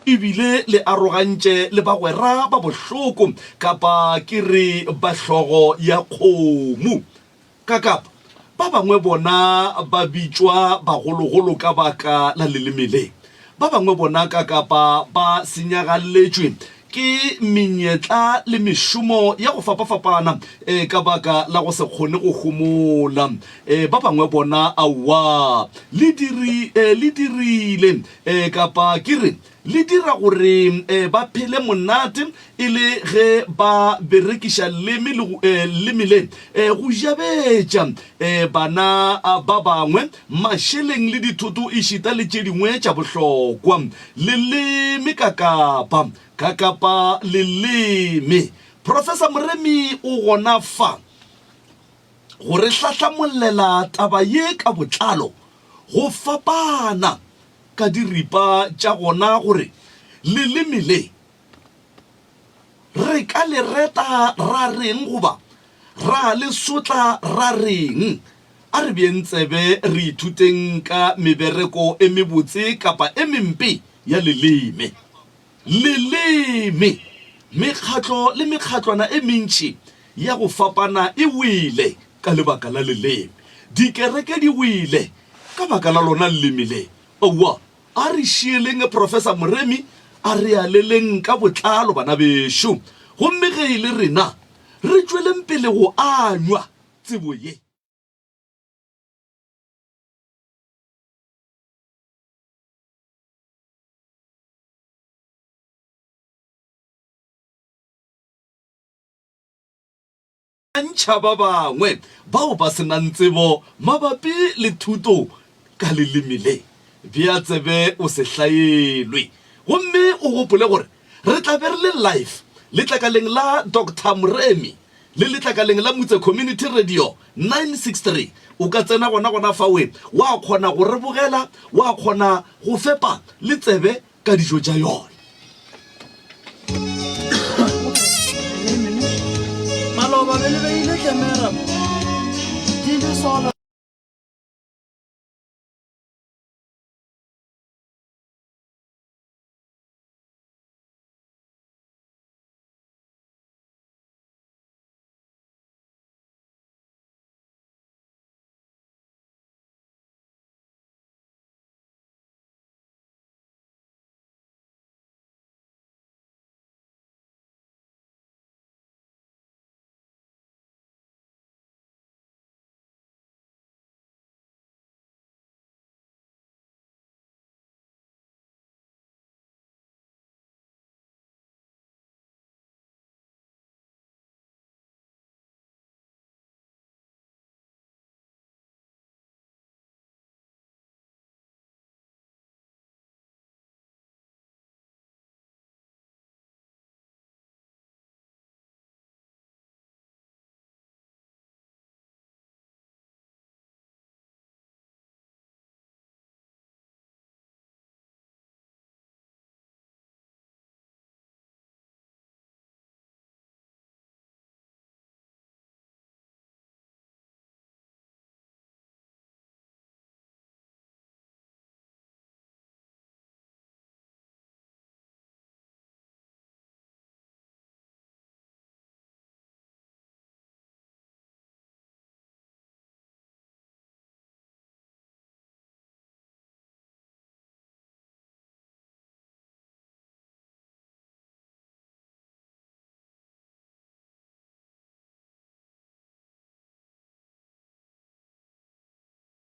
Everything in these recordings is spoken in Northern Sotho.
ebile le arogantše le bagwera ba bohloko kapa ke re bahlogo ya kgomo ka kapa ba bangwe bona ba bitšwa bagologolo ka baka la leleme le ba bangwe bona ka kapa ba senyagalletšwe ke menyetla le mešomo ya go fapafapana ka baka la go se kgone go homola ba bangwe bona awa le dirile kapa ke re le dira gore ba phele monate e le ge ba berekiša leme le go jabetša bana ba bangwe mašeleng le dithoto e šita le tše dingwe tša bohlokwa leleme ka kapa leleme. Professor Moremi o gona fa gore hlahlamolela taba ye ka botlalo go fapana ka diripa tša gona gore leleme le re ka le reta ra reng goba ra le sotla ra reng a re bientsebe re ithuteng ka mebereko e mebotse kapa e mempe ya leleme. Mekgatlo le mekgatlwana e mentši ya go fapana e wele ka lebaka la leleme. Dikereke di wele ka baka la lona leleme le. Owa a re šieleng Professor Moremi a re aleleng ka botlalo bana bešo gomme ge e le rena re tšweleng pele go anywa tsebo ye. Ntšha ba bangwe bao ba senang tsebo mabapi le thuto ka leleme le bja tsebe o se hlaelwe gomme o gopole gore re tla be re le live letlakaleng la Dr. Moremi le letlakaleng la Motse Community Radio 963 o ka tsena gona fawe wa kgona go re bogela wa kgona go fepa le tsebe ka dijo tša yona. Maloba bele ba ile camera di le sola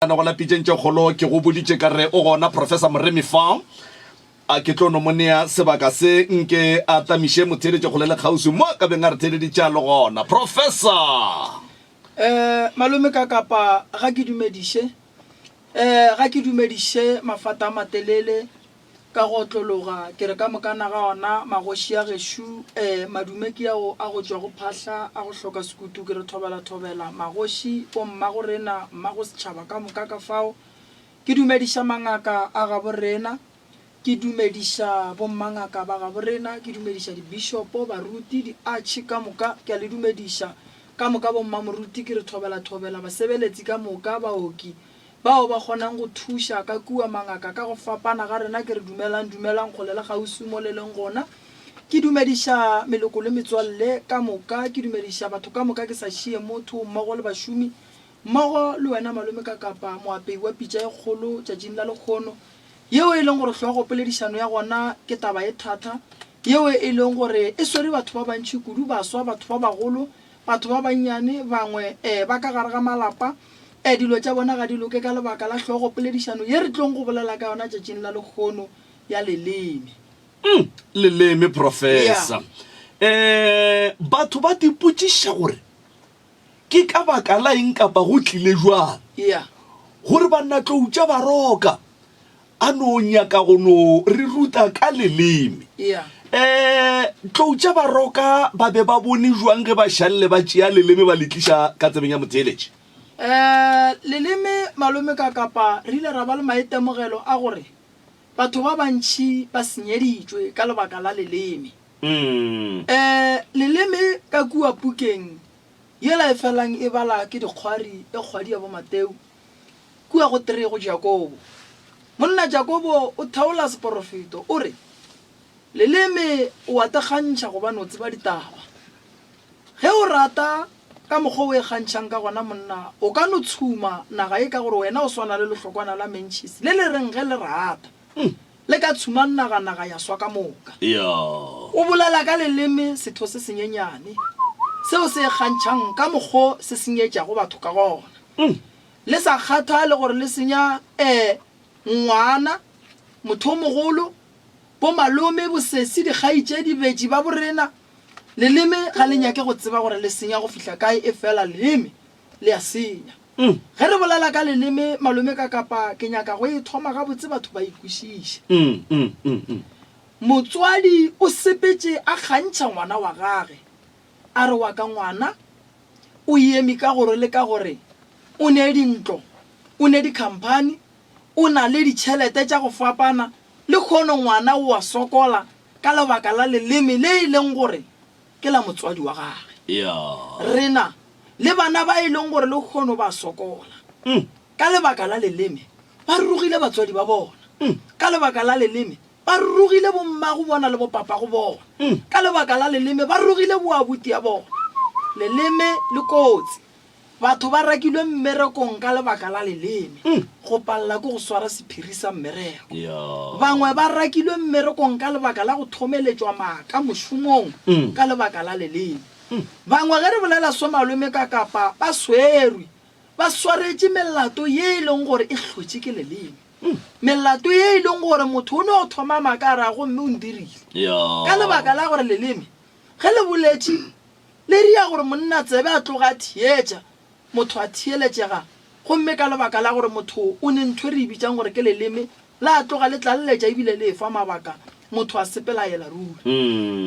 Go la pitšentše kgolo ke go boditše ka re o gona Professor Moremi fa a ke tlo nomonea sebaka se nke a tamiše motheletše kgole le kgausi mo ka beng a re theleditša le gona Professor. Malome ka kapa ga ke dumediše mafata a matelele ka go tlologa ke re ka mokana ga ona magoši a gešo madume ke ao a go tšwa go phahla a go hloka sekutu ke re thobela magoši o mmago rena mmago setšhaba ka moka ka fao ke dumediša mangaka a gabo rena ke dumediša bommangaka ba gabo rena ke dumediša dibishopo baruti di-archi ka moka ke a le dumediša ka moka bommamoruti ke re thobela basebeletsi ka moka baoki bao ba kgonang go thuša ka kua mangaka ka go fapana ga rena ke re dumelang go lela gausi mo le leng gona ke dumediša meloko le metswalle ka moka ke dumediša batho ka moka ke sa šie motho mmogo le bašomi mmogo le wena malome ka kapa moapei wa pitša e kgolo tšatšing la lekgono yeo e leng gore tlhogo poledišano ya gona ke taba e thata yeo e leng gore e swere batho ba bantšhi kudu baswa batho ba bagolo batho ba bannyane bangwe ba ka gare ga malapa dilo tša bona ga di loke ka lebaka la tlhogo poledišano ye re tlong go bolela ka yona tšatšing la lekgono ya leleme leleme professor batho ba dipotšiša gore ke ka baka la eng kapa go tlile jwang gore banna tloutša baroka a no nyaka go no re ruta ka leleme tloutša baroka ba be ba bone jwang ge ba šalle ba tšea leleme ba letliša ka tsebeng ya motheeletše leleme malome ka kapa re ile ra ba le maitemogelo a gore batho ba bantšhi ba senyeditšwe ka lebaka la leleme leleme ka kua pukeng yela e felang e bala ke dikgwari e kgwadi ya bo Mateo kua go 3 go Jakobo monna Jakobo o thaola seporofeto o re leleme o ategantšha go ba notse ba ditaba ge o rata ka mokgwa o e gantšhang ka gona monna o ka no tshuma naga e ka gore wena o swana le lehlokwana la mentšhisi le le reng ge le rata le ka tshuma naga ya swa ka moka o bolela ka leleme setho se senyenyane seo se gantšhang ka mokgwa se senyetšago batho ka gona le sa kgatha le gore le senya ngwana motho mogolo bo malome bosesi dikgaitše dibetši ba borena leleme ga le nyake go tseba gore le senya go fihla kae e fela leleme le a senya ge re bolela ka leleme malome ka kapa ke nyaka go e thoma ga botse batho ba ikwešiša motswadi o sepetše a kgantšha ngwana wa gage a re wa ka ngwana o eme ka gore le ka gore o ne dintlo o ne dikhamphani o na le ditšhelete tša go fapana le kgono ngwana o a sokola ka lebaka la leleme le e leng gore ke la motswadi wa gage rena le bana ba e leng gore le kgono ba sokola ka lebaka la leleme ba rugile batswadi ba bona ka lebaka la leleme ba rugile bomma go bona le bopapa go bona ka lebaka la leleme ba rugile boabuti ya bona leleme le kotsi batho ba rakilwe mmerekong ka lebaka la leleme go palla go swara sephiri sa mmereko bangwe ba rakilwe mmerekong ka lebaka la go thomeletswa maka mošomong ka lebaka la leleme bangwe ge re bolela so malome ka kapa ba swerwe ba swaretše melato ye e leng gore e hlotše ke leleme melato ye e leng gore motho o ne o thoma maka a ra gomme o ndirile ka lebaka la gore leleme ge le boletše le ria gore monna tsebe a tloga thietša motho a thieletšega gomme ka lebaka la gore motho o ne ntho re ibitšang gore ke leleme la tloga le tlalletša ebile le fa mabaka motho a sepela ela ruri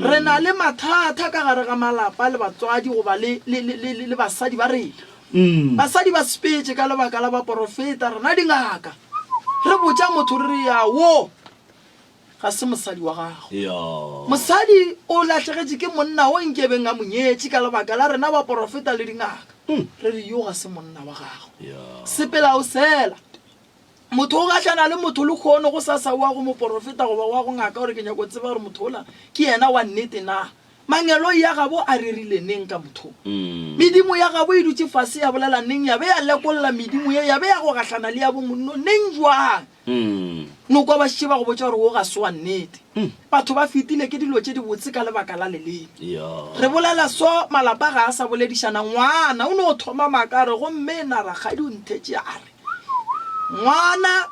re na le mathata ka gare ga malapa le batswadi goba le basadi ba rena basadi ba sepetše ka lebaka la baporofeta rena dingaka re botša motho re re ya wo ga se mosadi wa gago mosadi o latlhegetše ke monna o nkebeng a monyetše ka lebaka la rena baporofeta le dingaka re re yo ga se monna wa gago sepela o sela motho o gatlhana le motho le kgono go sasa wa go moporofeta goba wa go ngaka gore ke nyako tseba gore motho ola ke yena wa nnete na mangelo ya gabo a ririle neng ka motho medimo ya gabo e dutse fase ya bolela neng ya be ya lekolola medimo ya be ya go gatlhana le ya bomonno neng jwang noko ba šiba go botša gore o ga se wa nnete batho ba fetile ke dilo tše di botse ka lebaka la leleme re bolela so malapa ga a sa boledišana ngwana o ne o thoma maka re gomme na ragadi o nthetše a re ngwana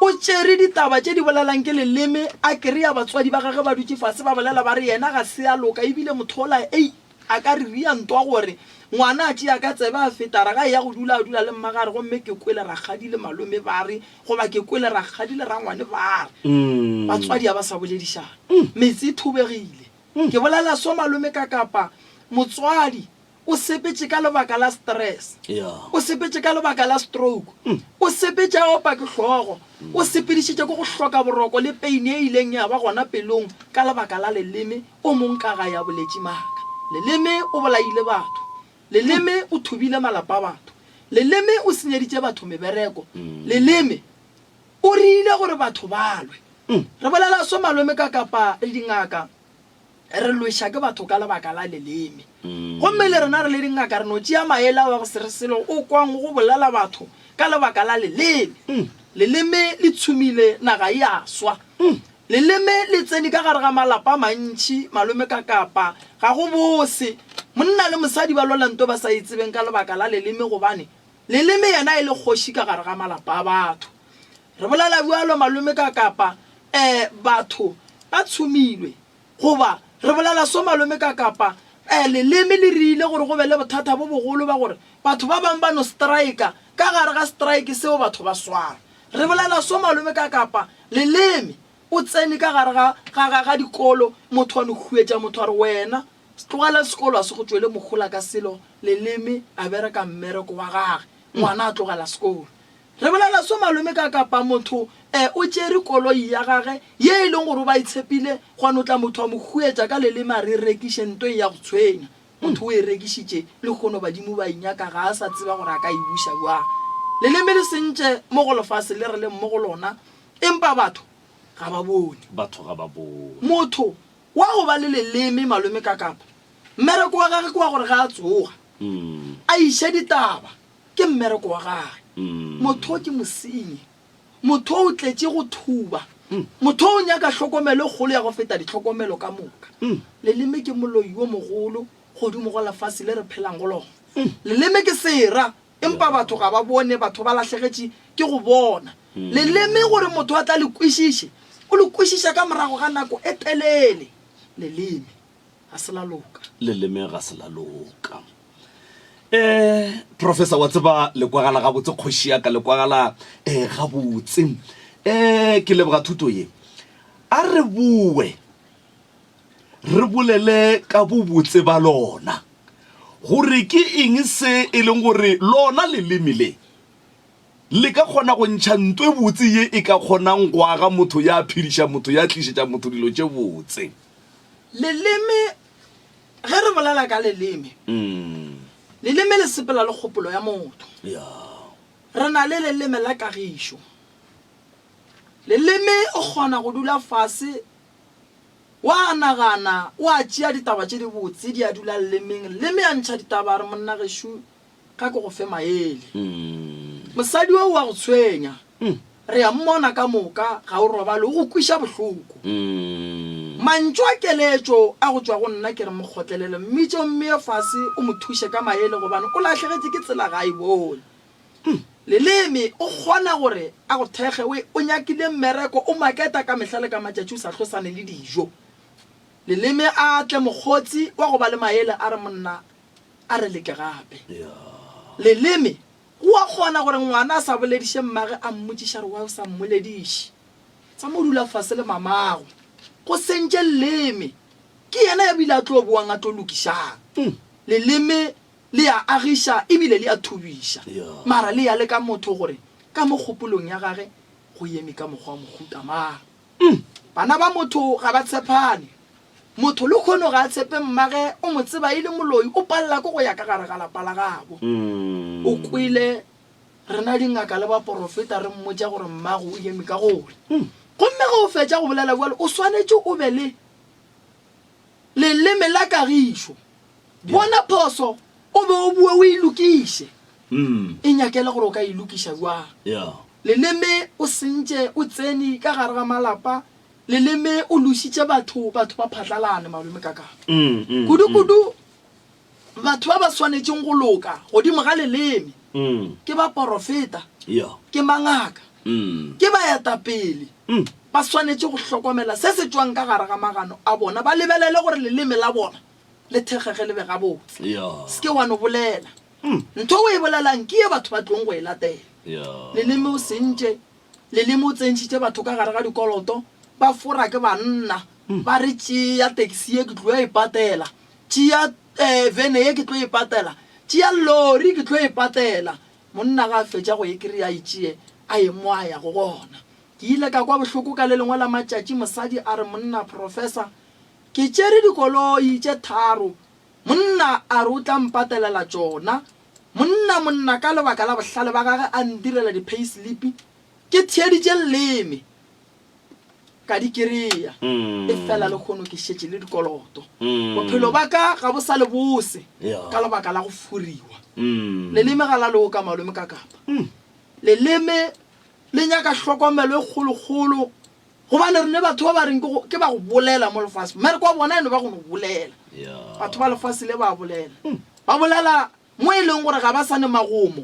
o tšere ditaba tše di bolelang ke leleme a kry-a batswadi ba gage ba dutse fase ba bolela ba re yena ga se a loka ebile mothola a ka re ria ntwa gore ngwana a tšea ka tsebe a fetara ga ya go dula le mmagare gomme ke kwele ragadi le malome ba re goba ke kwele ragadi le rangwane ba re batswadi a ba sa boledišana metsi e thubegile ke bolela so malome ka kapa motswadi o sepetše ka lebaka la stress o sepetše ka lebaka la stroke o sepetše a opa ke hlogo o sepedišitše ko go hloka boroko le pain e ileng ya ba gona pelong ka lebaka la leleme o monkaga ya boletše maka leleme o bolaile batho leleme o thubile malapa a batho leleme o senyeditse batho mebereko leleme o rile gore batho balwe re bolela so malome ka kapa le dingaka re lwesha ke batho ka lebaka la leleme gomme le rena re le dingaka re no tšea maela wa go se re selo o kwang go bolela batho ka lebaka la leleme leleme le tshumile naga ya swa leleme le tsene ka gare ga malapa mantši malome ka kapa ga go bose monna le mosadi ba lolanto ba sa itsebeng ka lebaka la leleme gobane leleme yena e le kgoši ka gare ga malapa a batho re bolela bjalo malome ka kapa batho ba tshumilwe goba re bolela so malome ka kapa leleme le rile gore go be le bothata bo bogolo ba gore batho ba bang ba no strike ka gare ga strike seo batho ba swara re bolela so malome ka kapa leleme o tsene ka gare ga dikolo motho wa no huetša motho a re wena tlogela sekolo a se go tšwele mogola ka selo leleme a bereka mmereko wa gage ngwana a tlogela sekolo re bolela so malome ka kapa motho o tšere koloi ya gage ye e leng gore o ba itshepile gwane o tla motho wa mo huetša ka leleme a re rekiše ntweng ya go tshwenya motho o e rekišitše le kgono badimo ba inyaka ga a sa tseba gore a ka e buša jwang leleme le sentše mo go lefase le re le mo go lona empa batho ga ba bone motho wa go ba le leleme malome ka kapa mmereko wa gage ke wa gore ga a tsoga a iša ditaba ke mmereko wa gage motho ke mosenyi motho o tletše go thuba motho o nyaka hlokomelo kgolo ya go feta ditlhokomelo ka moka leleme ke moloi wo mogolo godimo go lefase le re phelang go lona leleme ke sera empa batho ga ba bone batho ba latlhegetše ke go bona leleme gore motho a tla le kwešiše o le kwešiša ka morago ga nako e telele leleme ga se la loka professor wa tseba le kwagala ga botse kgoši ya ka le kwagala ga botse ke leboga thuto ye a re bue re bolele ka bobotse ba lona gore ke eng se e leng gore lona leleme le ka kgona go ntšha ntwe botse ye e ka kgonang go aga motho ya phediša motho ya tlišetša motho dilo tše botse leleme ge re bolela ka leleme leleme le sepela le kgopolo ya motho re na le leleme la kagišo leleme o kgona go dula fase wa nagana wa tšea ditaba tše di botse di a dula lelemeng leleme ya ntšha ditaba re monna gešo ka ke go fe maele mosadi o wa go tshwenya re ya mmona ka moka ga o robale o go kwiša bohloko mantšo a keletšo a go tšwa go nna ke re mokgotlelele mmitšo mme fase o mo thuše ka maele gobane o latlhegetse ke tsela ga e bone leleme o kgona gore a go thekge o nyakile mmereko o maketa ka mehla le ka matšatši o sa tlhosane le dijo leleme a tle mokgotsi wa go ba le maele a re monna a re leke gape leleme wa kgona gore ngwana a sa bolediše mmage a mmotšiša re wa o sa mmolediše tsa mo dula fase le mamago go sentše leleme ke yena ya bile a tlo boang a tlo lokišang leleme le ya agiša ebile le ya thubiša mara le ya le ka motho gore ka mo kgopolong ya gage go eme ka mokgwa wa mohutamang bana ba motho ga ba tshepane motho le kgono ga a tshepe mmage o mo tseba e le moloi o palela ko go ya ka gare ga lapa la gabo o kwele re na dingaka le baporofeta re mmotša gore mmago o eme ka gore gomme ga o fetša go bolela bjalo o swanetše o be le leleme la kagišo bona phoso o be o bue o ilokiše e nyakela gore o ka ilokiša jwang leleme o sentše o tsene ka gare ga malapa leleme o lošitše batho ba phatlalane malome ka kapa kudu batho ba ba swanetšeng go loka godimo ga leleme ke baporofeta ke mangaka ke baetapele ba swanetše go hlokomela se se tšwang ka gare ga magano a bona ba lebelele gore leleme la bona le thekgege le be gabotse se ke wa no bolela ntho o e bolelang ke ye batho ba tlong go e latela leleme o sentše leleme o tsentšhitše batho ka gare ga dikoloto ba fora ke banna ba re tšea taxi ye ke tlo ya ipatela tšea vene ye ke tlo ipatela tšea lori ke tlo ipatela monna ga a fetša go e kry a itšee a ye mo a ya go gona ke ile ka kwa bohloko ka le lengwe la matšatši mosadi a re monna professor ke tšere dikoloi tše tharo monna a re o tla mpatelela tšona monna ka lebaka la bohlale ba gage a ndirela di-pay slip ke theeditše leleme ka di kry-a e fela le kgono ke šetše le dikoloto bophelo ba ka ga bo sa le bose ka lebaka la go furiwa leleme ga la leo ka malome ka kapa leleme le nyaka hlokomelo e kgolokgolo gobane re ne batho ba ba reng ke ba go bolela mo lefase mmere kwa bona ene ba go no bolela batho ba lefase le ba bolela mo e leng gore ga ba sane magomo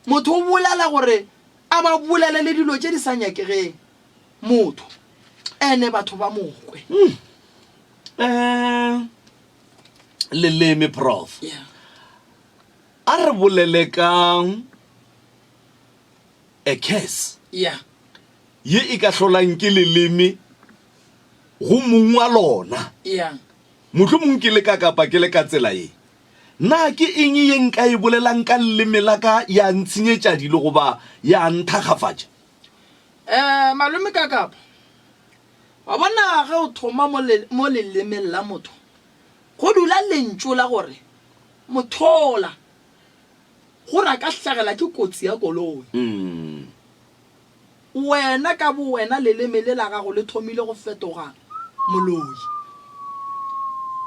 motho o bolela gore a ba bolele le dilo tše di sa nyakegeng motho ene batho ba mokwe leleme prof a re bolele ka a curse ye e ka hlolang ke leleme go mong wa lona mohlomong ke le ka kapa ke le ka tsela e na ke eng ye nka e bolelang ka leleme la ka ya ntshenyetša dilo goba ya nthakgafatša malome ka kapa wa bona ge o thoma mo lelemeng la motho go dula lentso la gore mothola gore a ka hlagela ke kotsi ya koloi wena ka bo wena leleme le la gago le thomile go fetoga moloi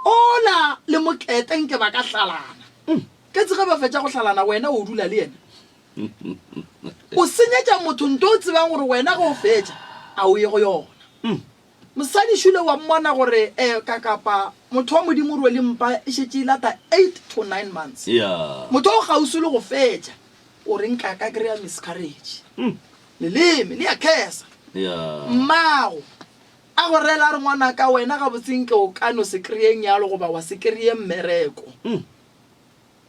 ola le moketeng ke ba ka hlalana ke tsege ba fetša go hlalana wena o dula le yena o senyetša motho nto o tsebang gore wena go o fetša a o ye go yona mosadi šule wa mmona gore ka kapa motho wa modimo rwe le mpa e šetše e lata 8 to 9 months motho o gausi le go fetša o reng ka kry-a miscarriage leleme le ya kesa mmago a go rela re ngwana ka wena ga botsenke o ka no se kry-eng yalo goba wa se kry-e mmereko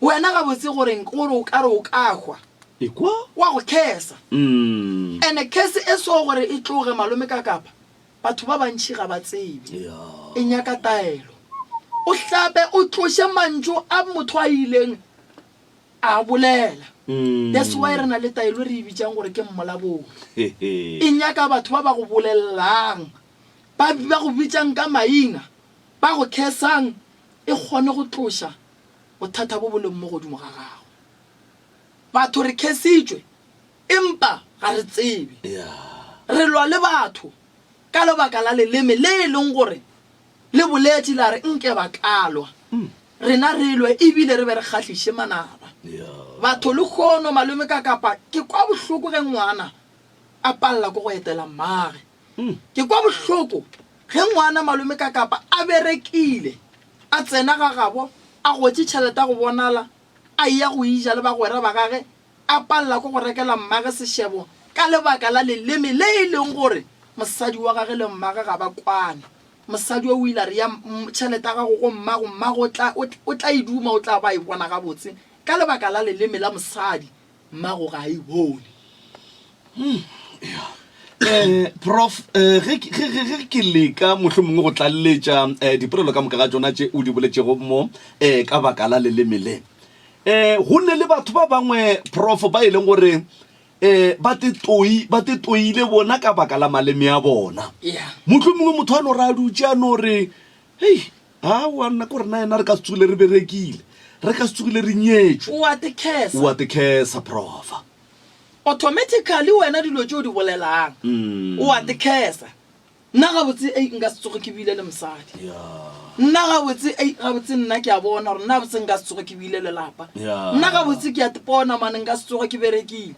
wena ga botse goreng gore o ka re o ka hwa wa go kesa ene kese e so gore e tloge malome ka kapa batho ba bantši ga ba tsebe e nyaka taelo o hlape o tloshe mantšo a motho a ileng a bolela that's why re na le taelo re e bitšang gore ke mmolabong e nyaka batho ba ba go bolelelang ba go bitšang ka maina ba go khesang e kgone go tlosha bothata bo boleng mo godimo ga gago batho re khesitšwe empa ga re tsebe re lwa le batho ka lebaka la leleme le e leng gore le boletše la re nke ba kalwa rena re lwe ebile re be re kgahlise manaba batho le kgono malome ka kapa ke kwa bohloko ge ngwana a palla ko go etela mmage ke kwa bohloko ge ngwana malome ka kapa a berekile a tsena ga gabo a gotse tšhelete go bonala a ya go ija le bagwera ba gage a palla ko go rekela mmage sešebo ka lebaka la leleme le e leng gore mosadi wa gage le mmage ga ba kwane mosadi o ile re ya tšhelete ga go mmago o tla iduma o tla ba e bona ga botse ka lebaka la leleme la mosadi mmago ga e bone prof ge ke leka mohlomongwe go tlaleletša diporelo ka moka ga tsona tše o di boletšego mo ka baka la leleme le go ne le batho ba bangwe prof ba e leng gore ba te toile bona ka baka la maleme ya bona mohlomongwe motho a no re a dutše a no re hei a wanna ko rena ena re ka se tsogile re berekile re ka se tsogile re nyetšwe wa te kesa profa automatically wena dilo tšeo di bolelang wa te kesa nna gabotse nka se tsoge ke bile le mosadi nna gabotse nna ke a bona gore nna botse nka se tsoge ke bile lelapa nna gabotse ke a tepona mane nka se tsoge ke berekile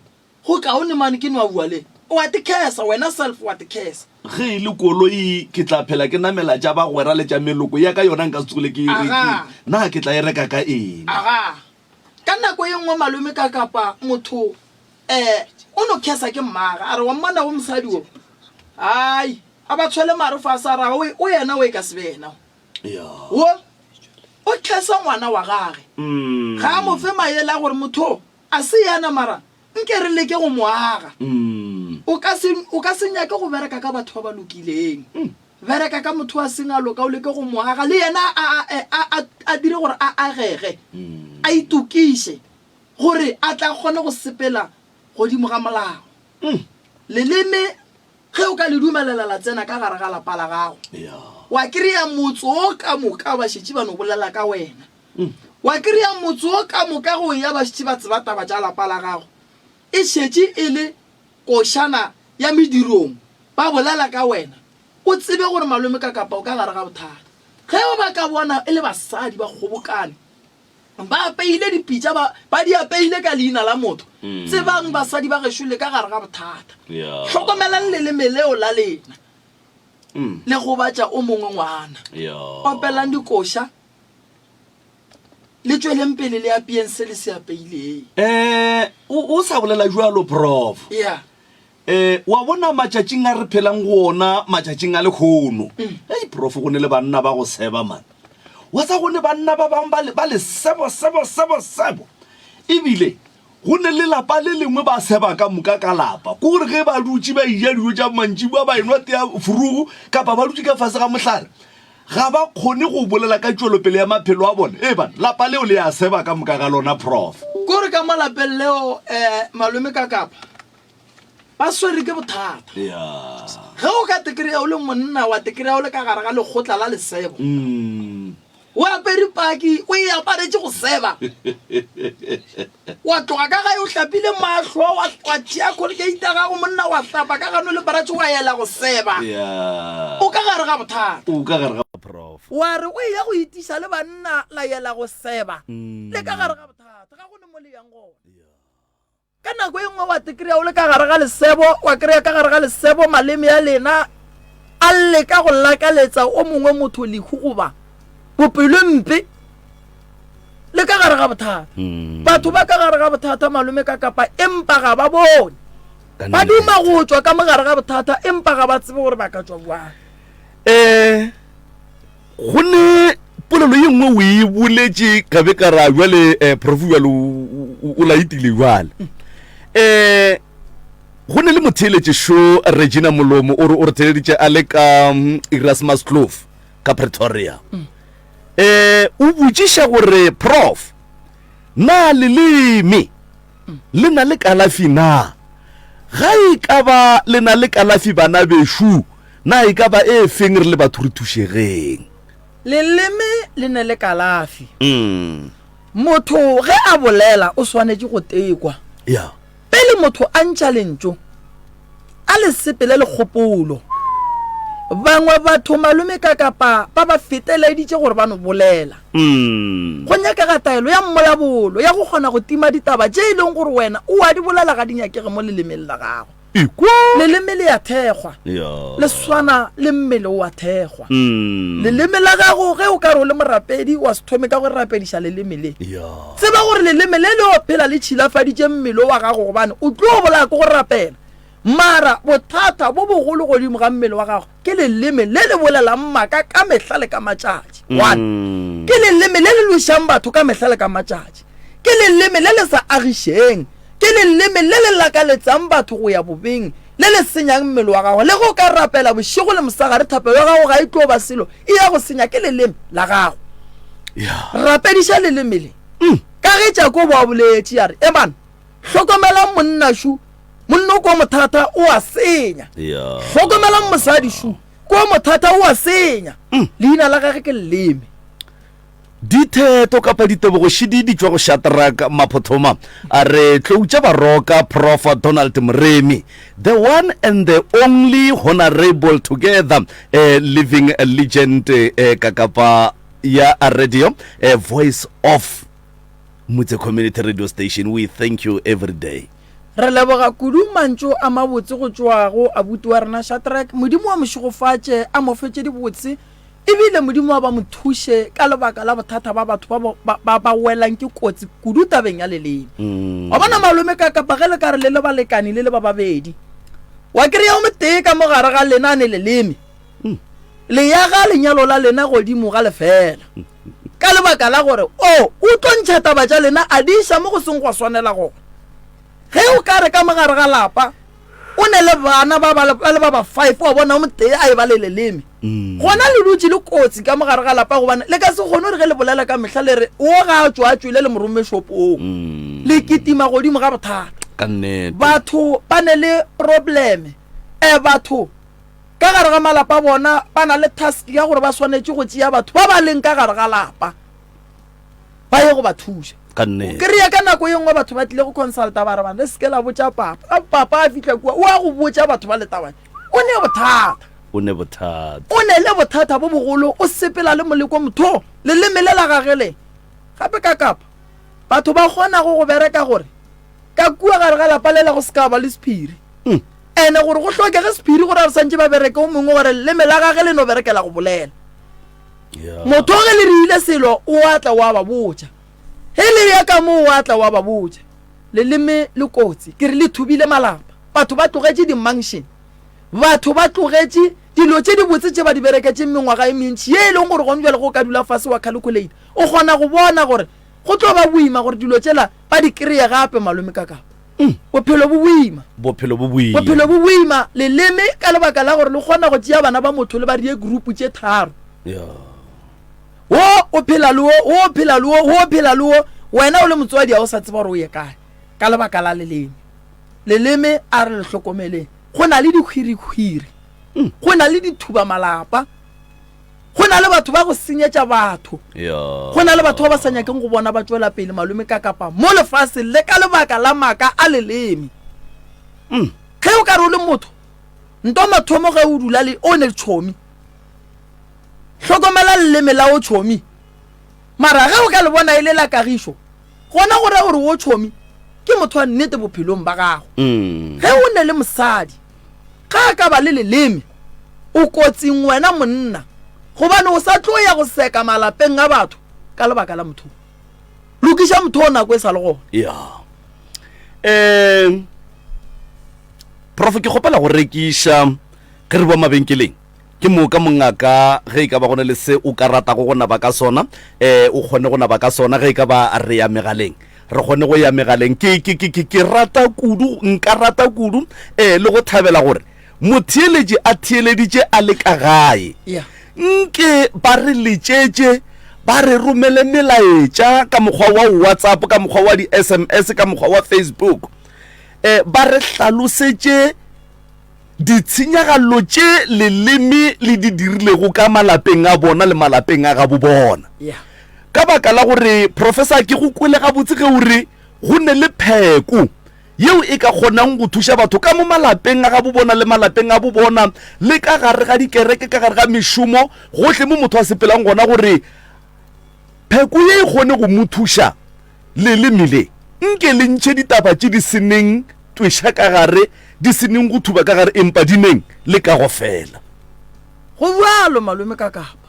go kaone mane ke ne wa bua le wa te kesa wena self wa te kesa ge e le koloi ke tla phela ke namela tša ba gwera le tša meloko ya ka yona nka se tsogile ke na ke tla e reka ka eng ka nako ye nngwe malome ka kapa motho o no kesa ke mmaga a re wa mmona go mosadi o ai a ba tshwele mare fa sa ra o yena o e ka se bena o kesa ngwana wa gage ga mo fe maele a gore motho a se yana mara nke re leke go moaga o ka se nyake go bereka ka batho ba ba lokileng bereka ka motho a seng a loka o leke go moaga le yena a dire gore a agege a itukiše gore a tla kgone go sepela godimo ga molao leleme ge o ka le dumelela la tsena ka gare ga lapa la gago wa kry-a motse o ka moka ba šetše ba no bolela ka wena wa kry-a motse o ka moka go ya bašitši ba tseba taba tša lapa la gago e šetše e le košana ya medirong ba bolela ka wena o tsebe gore malome ka kapa o ka gare ga bothata ge o ba ka bona e le basadi ba kgobokane ba apeile dipitša ba di apeile ka leina la motho tsebang basadi ba gešo le ka gare ga bothata hlokomelang leleme leo la lena le go batša o mongwe ngwana opelang dikoša le tsweleng pele le apeeng se le se apeileng o sa bolela jalo prof wa bona matšatšing a re phelang go ona matšatšing a lekgono prof go ne le banna ba go seba man wa sa gone banna ba bangwe ba le sebo ebile go ne le lapa le lengwe ba seba ka moka ka lapa ko gore ge ba dutse ba ija dijo tša mantši ba enwa tea furugu kapa ba dutse ka fase ga mohlare ga ba kgone go bolela ka tšwelopele ya maphelo a bone bana lapa leo le ya seba ka moka ga lona prof kore ka malapeng leo malome ka kapa ba swere ke bothata ge o ka tekry-a o le monna wa tekry-a o le ka gare ga lekgotla la lesebo o apere paki o e aparetse go seba wa tloga ka gae o tlapile mahlo wa tšea colgate gago monna wa tlapa ka gano le baratse wa ela go seba o ka gare ga bothata wa re o ya go itiša le banna la ela go seba le ka gare ga bothata ga go ne mo le yang gona ka nako e nngwe wa tekry-a o le ka gare ga lesebo wa kry-a ka gare ga lesebo maleme ya lena a lle ka go lakaletsa o mongwe motho lehu goba bopelo mpe le ka gare ga bothata batho ba ka gare ga bothata malome ka kapa empa ga ba bone ba duma go tswa ka mogare ga bothata empa ga ba tsebe gore ba ka tswa bua go ne polelo ye nngwe o e boletše ka be ka ra jwale prof jalo o laetile jwale go ne le motheeletše šo Regina Molomo o re theeleditše a le ka Erasmus Kloof ka Pretoria o botšiša gore prof na leleme le na le kalafi na ga e ka ba le na le kalafi bana bešo na e ka ba e feng re le batho re thušegeng leleme le na le kalafi motho ge a bolela o swanetše go tekwa pele motho a ntša lentso a le sepele le kgopolo bangwe batho malome ka kapa ba ba feteleditše gore ba no bolela go nyakega taelo ya mmoya bolo ya go kgona go tima ditaba tše e leng gore wena o a di bolela ga di nyakege mo lelemeng la gago leleme le ya thekgwa le swana le mmele o a thekgwa leleme la gago ge o ka re o le morapedi wa se thome ka go rapediša leleme le tseba gore leleme le le o phela le tšhilafaditše mmele wa gago gobane o tlo bolaya ko go rapela mara bothata bo bogolo godimo ga mmele wa gago ke leleme le le bolelang maaka ka mehla le ka matšatši one ke leleme le le lošang batho ka mehla le ka matšatši ke leleme le le sa agišeng ke leleme le le lakaletsang batho go ya bobeng le le senyang mmele wa gago le go ka rapela bošego le mosagare thapelo ya gago ga e tlo ba selo e ya go senya ke leleme la gago rapediša leleme le ka ge tšako boa boletše ya re bana hlokomela monnašu monna ko mothata o a senya hlokomelang mosadi shu ko mothata o a senya leina la gage ke leleme ditheto kapa ditebogošidi di tšwa go Shadrack Maphothoma a re tloutša baroka Prof Donald Mremi, the one and the only honorable together living legend kakapa ya radio voice of Motse Community Radio Station. We thank you every day. re leboga kudu mantšo a mabotse go tšwa go abuti wa rena Shadrack modimo wa mošogofatše a mo fetše dibotse ebile modimo wa ba mo thuše ka lebaka la bothata ba batho ba welang ke kotsi kudu tabeng ya leleme wa bona malome ka kapa ge le ka re le le balekane le le ba babedi wa kry-a o motee ka mogare ga lenane leleme le ya ga lenyalo la lena godimo ga lefela ka lebaka la gore o tlo ntšha taba tša lena a di iša mo go seng go swanela gona ge o ka re ka mogare ga lapa o ne le bana ba ba 5 wa bona mo tee a e ba le leleme gona le dutse le kotsi ka mogare ga lapa gobane le ka se kgone re ge le bolela ka mehla le re o ga tswa tswile le morome shopong le kitima godimo ga bothata batho ba ne le probleme batho ka gare ga malapa bona ba na le task ya gore ba swanetse go tšea batho ba ba leng ka gare ga lapa ba ye go ba thuša ka nne ke rea ka nako ye nngwe batho ba tlile go consulta ba re bana le seke la botsa papa a fitlha kua o a go botsa batho ba letabane o ne bothata o ne bothata o ne le bothata bo bogolo o sepela le moleko motho le lemelela gagele gape ka kapa batho ba kgona go bereka gore ka kua gare ga lapa lela go seka ba le sephiri ene gore go tlhokege sephiri gore a re santse ba bereke o mongwe gore lemela gage le no berekela go bolela motho ge le rile selo o atla wa ba botsa he le ya ka mo o atla wa ba botsa leleme le kotsi ke re le thubile malapa batho ba tlogetse di-manction batho ba tlogetse dilo tse di botse tse ba di bereketse mengwaga e mentši ye e leng gore gone jale go ka dula fase wa calculate o kgona go bona gore go tlo ba boima gore dilo tsela ba di kry-e gape malome ka kapa bophelo bo boima leleme ka lebaka la gore le kgona go tšea bana ba motho le ba rie group tše tharo o phela le wo wena o le motswadi a o sa tseba gore o ye kae ka lebaka la leleme a re le hlokomeleng go na le dikhwirikhwiri go na le dithuba malapa go na le batho ba go senyetša batho go na le batho ba ba sa nyakeng go bona ba tswela pele malome ka kapa mo lefase le ka lebaka la maka a leleme ge o ka re o le motho nto mathomo ge o dula le o ne tšhomi hlokomela leleme la o tšhomi mara ge o ka le bona e le la kagišo gona gore gore o tšhomi ke motho wa nnete bophelong ba gago ge o ne le mosadi ga ka ba le leleme o kotsing wena monna gobane o sa tlo ya go seka malapeng a batho ka lebaka la motho lokiša motho o nako e sa le gona prof ke kgopela go rekiša ge re bo mabenkeleng ke mo ka mongaka ge e ka ba gona le se o ka rata go naba ka sona o kgone go naba ka sona ge e ka ba re ya megaleng re kgone go ya megaleng ke rata kudu nka rata kudu le go thabela gore motheeletši a theeleditše a le ka gae nke ba re letšetše ba re romele melaetša ka mokgwa wa WhatsApp ka mokgwa wa di-SMS ka mokgwa wa Facebook ba re hlalosetše ditshenyagalo tše leleme le di dirilego ka malapeng a bona le malapeng a ga bo bona ka baka la gore professor ke go kwele ga botse ge ore go ne le pheko yeo e ka kgonang go thuša batho ka mo malapeng a ga bo bona le malapeng a bo bona le ka gare ga dikereke ka gare ga mešomo gohle mo motho a sepelang gona gore pheko ye e kgone go mo thuša lelemele nke le ntšhe ditaba tše di seneng twiša ka gare di seneng go thuba ka gare empa dineng le ka go fela go bjalo malome ka kapa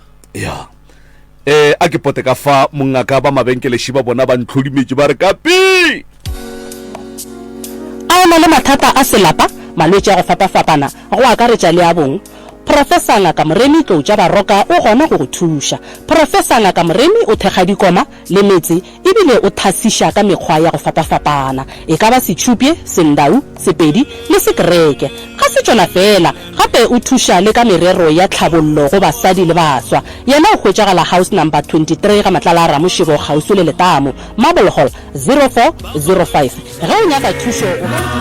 a ke pote ka fa mongaka ba mabenkeleši ba bona ba ntlhodimetše ba re kapi a na le mathata a selapa malwetši a go fapafapana go akaretša le a bong Professor Ngaka Moremi Tloja Baroka o gona go go thuša. Professor Ngaka Moremi o thekga dikoma le metsi ebile o thasiša ka mekgwa ya go fapafapana e ka ba setšhupye, sendau, sepedi le sekereke. Ga se tšona fela gape o thuša le ka merero ya tlhabollo go basadi le baswa. Yena o hwetšagala house number 23 ga Matlala a Ramošego gaufi le Letamo, Marble Hall 0405. Ge o nyaka thušo o Awe,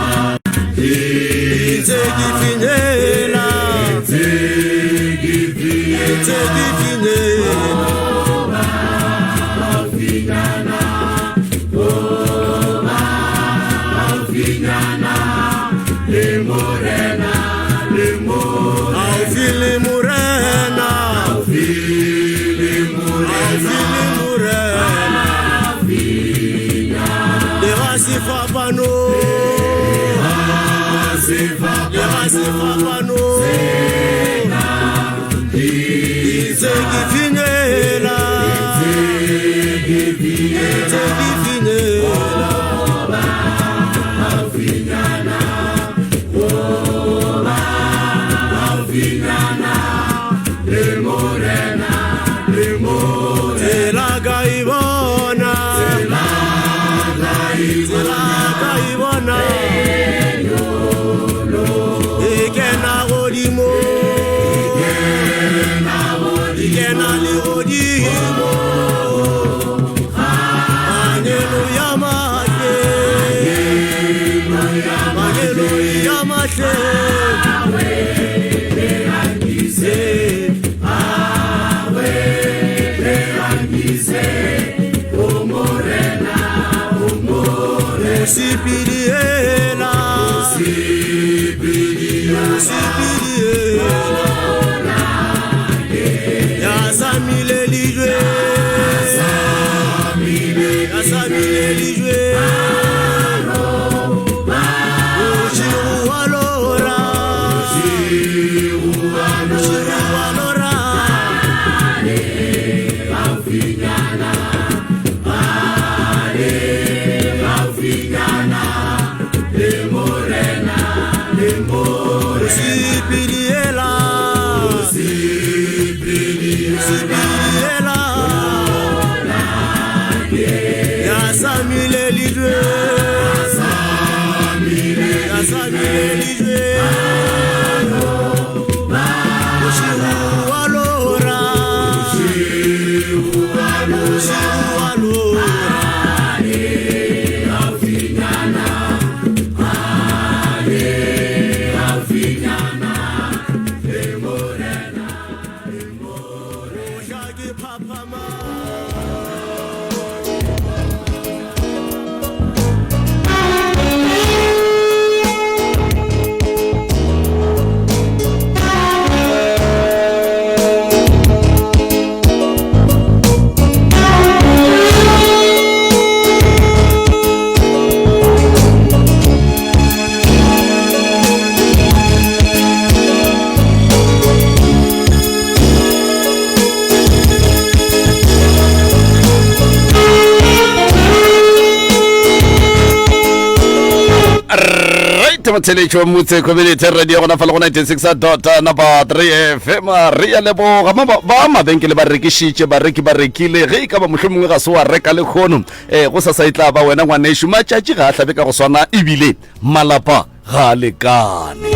Matelecho mutse community radio gona fa le go 96.3 FM re ya leboga ba mabenkele ba rekishitše bareki ba rekile ge ka ba mohlomongwe ga se wa reka le khono go sa saitla ba wena ngwaneshu matšatši ga a hlabe ka go swana ebile malapa ga lekane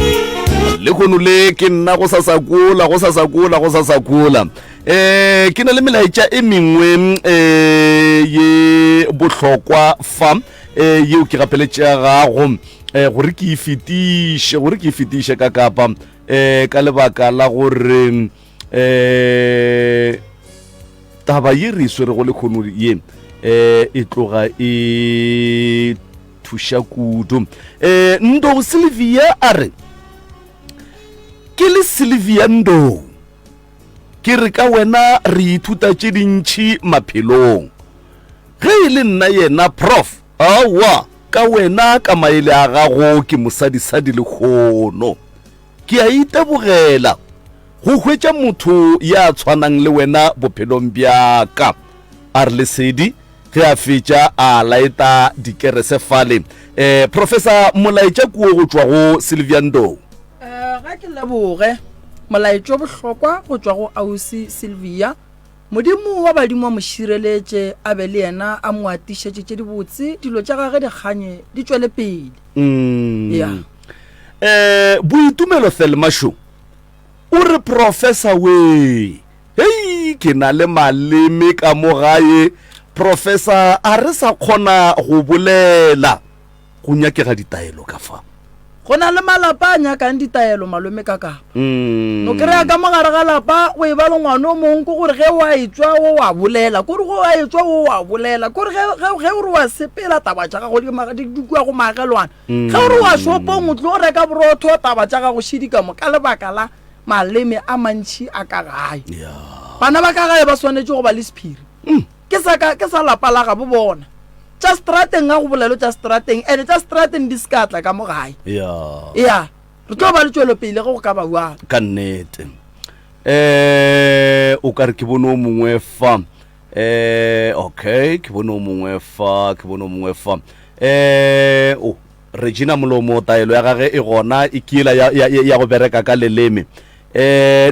le khono le ke nna go sa sakula ke na le melaetša e mengwe ye bohlokwa fa yeo ke gapeletša gago gore ke fetiše ka kapa ka lebaka la gore taba ye re swere go le khono ye e tloga e thuša kudu Ndou Sylvia a re ke le Sylvia Ndou ke re ka wena re ithuta tše dintšhi maphelong ge e le nna yena prof awa ka wena ka maele a gago ke mosadisadi le khono ke a itebogela go hwetša motho ya tshwanang le wena bophelong bjaka a re lesedi ge a fetša a laeta dikerese fale professor molaetša kuo go tšwa go Sylvia Ndou ga ke leboge molaetša bohlokwa go tšwa go ausi Sylvia modimo wa badimo wa mošireletše a be le yena a mo atišetše tše dibotse dilo tša gage dikganye di tšwele pele Boitumelo Thelmasho o re professor we hei ke na le maleme ka mo gae professor a re sa kgona go bolela go nyakega ditaelo ka fa go na le malapa a nyakang ditaelo malome ka kapa no kry-a ka mogare ga lapa o e ba le ngwane o mongwe ko gore ge wa etswa o wa bolela kore go wa etswa o wa bolela kore ge o re wa sepela taba tša gago di kua go magelwana ge o re wa shopong o tlo o reka borotho taba tša gago šidika mo ka lebaka la maleme a mantšhi a ka gae bana ba ka gae ba swanetše go ba le sephiri ke sa lapa la ga bo bona tša strateng ga go bolelo tša strateng ene tša strateng di sekatla ka mo gae ya re tlo ba le tšwelo pele ge go ka ba uana ka nnete o ka re ke bone o mongwe fa okay ke bone o mongwe fa Regina Molomo taelo ya gage e gona e kila ya go bereka ka leleme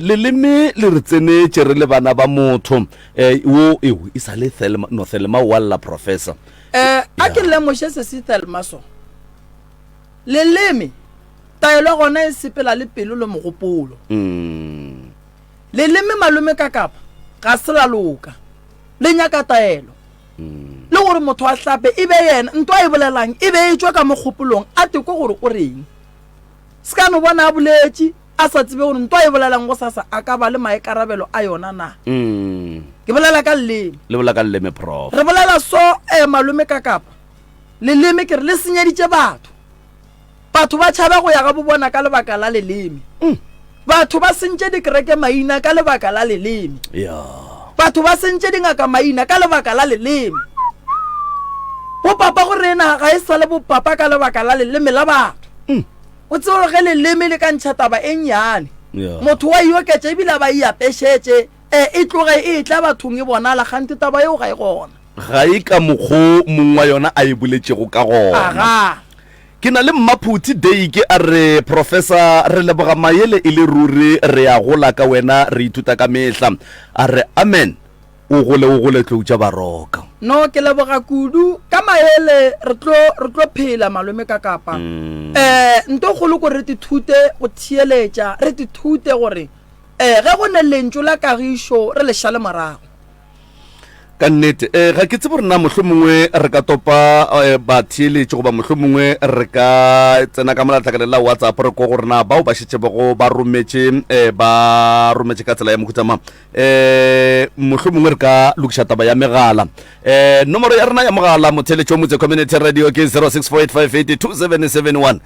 leleme le re tsenetše re le bana ba motho wo e sa le Thelma walla professor a ke lemoše se se Thelma so leleme taelo gona e sepela le pelo le mogopolo leleme malome ka kapa ga se la loka le nyaka taelo le gore motho a hlape e be yena ntwa e bolelang e be e tšwa ka mogopolong a teko gore o reng se ka no bona a boletše a sa tsebe gore ntwa e bolelang go sasa a ka ba le maekarabelo a yona na ke bolela ka leleme le bolela ka leleme prof re bolela so malome ka kapa leleme ke re le senyeditše batho ba tšhaba go ya ga bo bona ka lebaka la leleme batho ba sentše dikereke maina ka lebaka la leleme batho ba sentse dingaka maina ka lebaka la leleme bopapa gore ena ga e sa le bopapa ka lebaka la leleme la batho o tsebe ge leleme le ka ntšha taba e nnyane motho wa ioketša ebile ba iapešetše e tloge e tla bathong e bonala gante taba eo ga e gona ga e ka mokgo mongwe wa yona a e boletšego ka gona ke na le Mmaphuti Day ke a re professor re leboga maele e le ruri re a gola ka wena re ithuta ka mehla a re amen o gole tloutša Baroka no ke leboga kudu ka maele re tlo phela malome ka kapa nto golo go re tithute go thieletša re tithute gore ge go ne lentso la kagišo re le šale morago ka nnete ga ke tsebe rena mohlomongwe re ka topa batheeletše goba mohlomongwe re ka tsena ka molatlhakane la WhatsApp re ko gorena bao ba šetše bego ba rometše ka tsela ya mokhutama mohlomongwe re ka lokiša taba ya megala nomoro ya rena ya mogala motheeletše o motse community radio ke 0648582771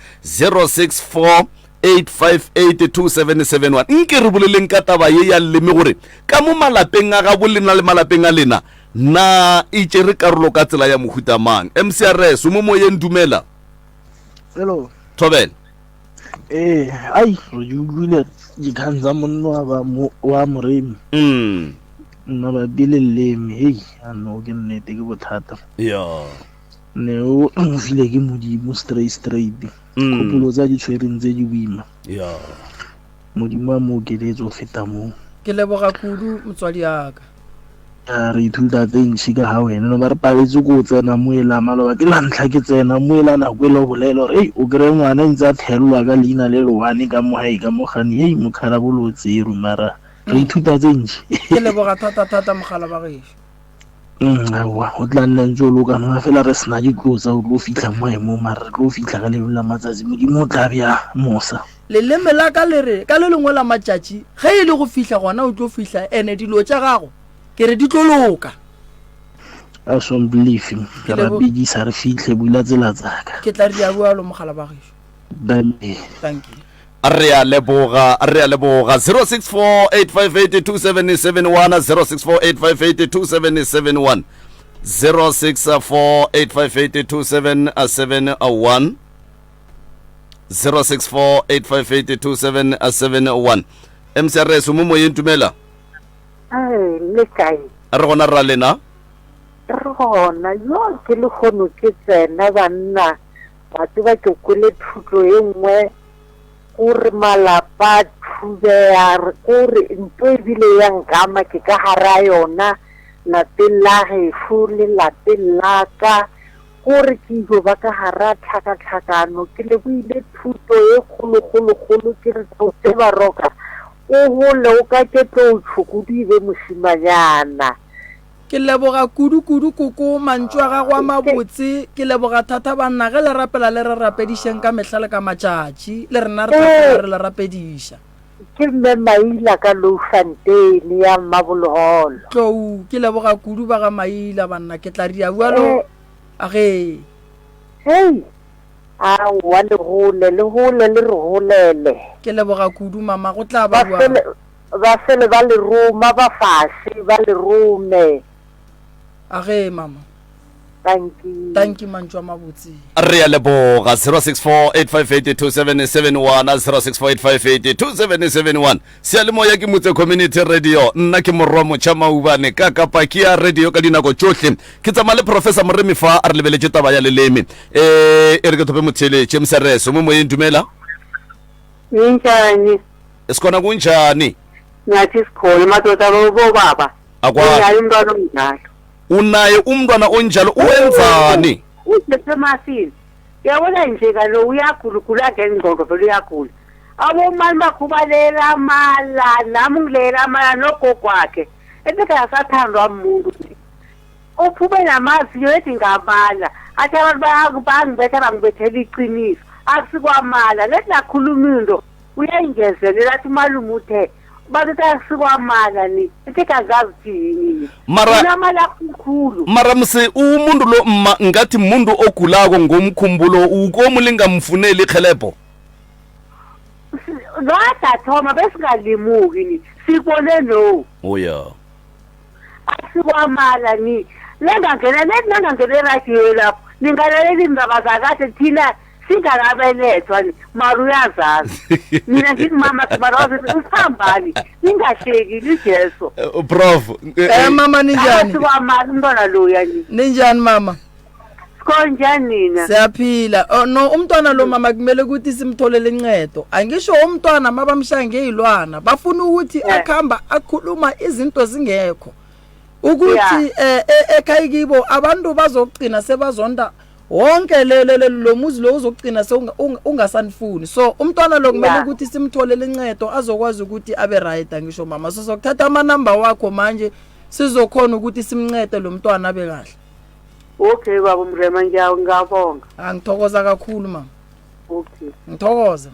0648582771 nke re boleleng ka taba ye ya leme gore ka mo malapeng a ga bolena le malapeng a lena na itse re karolo ka tsela ya mohutamang MCRS mo moyeng dumela hello Thobela ai re utlwile dikhanza monna wa Moremi nna ba bileleme hey ano ke nnete ke bothata ne o file ke modimo straight kopolo tsa di tshwereng tse di boima modimo a mo keletso feta mo ke leboga kudu motswadi yaka re ithuta tse ntšhi ka ga wena no ba re paletse ko tsena moela maloba ke la ntlha ke tsena moela nako e le bolelo re o kry ngwana ntse a thelelwa ka leina le lewane ka mogae ka mogane hei mokharabolotseru mara re ithuta tse ntšhi ke leboga thata mogala ba gešo awa o tla nna ntse o lokana fela re sena diklo tsa o tlo fitlha moemo mara re tlo fitlha ka lebe la matsatsi modimo o tla bja mosa leleme la ka le lengwe la matšatši ge e le go fitlha gona o tlo fitlha ene dilo tša gago ke re di tlo loka I don't believe him ke ra bidisa re fitlhe bula tsela tsaka ke tla re ya bua lo mogala ba gešo thank you re a leboga 0648582771 0648582771 0648582771 0648582771 MCRS mo moyeng tumela le kae re gona ra lena re gona yo ke le gono ke tsena banna batho ba ke kole thuto e nngwe gore malapa thubea gore ntho e bile ya nkama ke ka hara yona lapeng la gefu le lapeng la ka gore ke jo ba ka hara tlhakatlhakano ke le buile thuto e kgolo ke re tse Baroka o gole o ka ke tlo tšhukudu e be mošimanyana ke leboga kudu koko mantšu a gago a mabotse ke leboga thata banna ge le rapela le re rapedišeng ka mehla le ka matšatši le rena re thapela re le rapediša ke mme Maila ka Louwfontein ya Mmaboloholo tlou ke leboga kudu ba ga Maila banna ke tla ria bualo age hei wa le gole le re golele ke leboga kudu mama go tla ba bua ba fele ba le roma ba fase ba le rome age mama thank you mantšu a mabotse re a leboga 0648582771 0648582771 sealemoya ke motse community radio nna ke morwa motšha maubane ka kapaki ya radio ka dinako tšohle ke tsama le professor Moremi fa a re lebeletše taba ya leleme e re ke thope motheeletše MCRS mo moyeng dumela njani esikhona kunjani ngathi sikhona madoda bo baba akwa umntwana omdala unaye umntwana onjalo uwenzani usesemasini yabona nje kalo uyagulugula ngengqondo vele uyagula abomali bakhubalela amala nami ngilela amala nogogo wakhe ethi akasathandwa umuntu uphume namaziyo ethi ngabala athi abantu bangibethela iqiniso akusikwamala lethi nakhuluma into uyayingezelela athi malume uthe bathi asikwamala ni ethi kangazithini mara kukhulu mara mse umuntu lo ngathi umuntu ogulako ngomkhumbulo ukomulinga mfuneli ikhelebo Ngada thoma besingalimuki ni sibone no oya sikwamala ni lengangene radio lapho ningalaleli indaba zakade thina singakabelethwa mara uyazazi mina ngithi mama Sibarozi usihambani ningahleki lijeso prof mama ninjani sikwamala umntwana loya ni ninjani mama konjani nina siyaphila no umntwana lo mama kumele ukuthi simtholele incedo angisho umntwana mabamshange izilwana bafuna ukuthi akhamba akhuluma izinto zingekho ukuthi ekhaya kibo abantu bazogcina sebazonda wonke lo muzi lo uzogcina ungasanifuni so umntwana lo kumele ukuthi simtholele incedo azokwazi ukuthi abe right angisho mama so sokuthatha ama number wakho manje sizokhona ukuthi simncede lo mntwana abe kahle. Okay baba Mrema ngiyabonga. Ngithokoza kakhulu mama. Okay. Ngithokoza.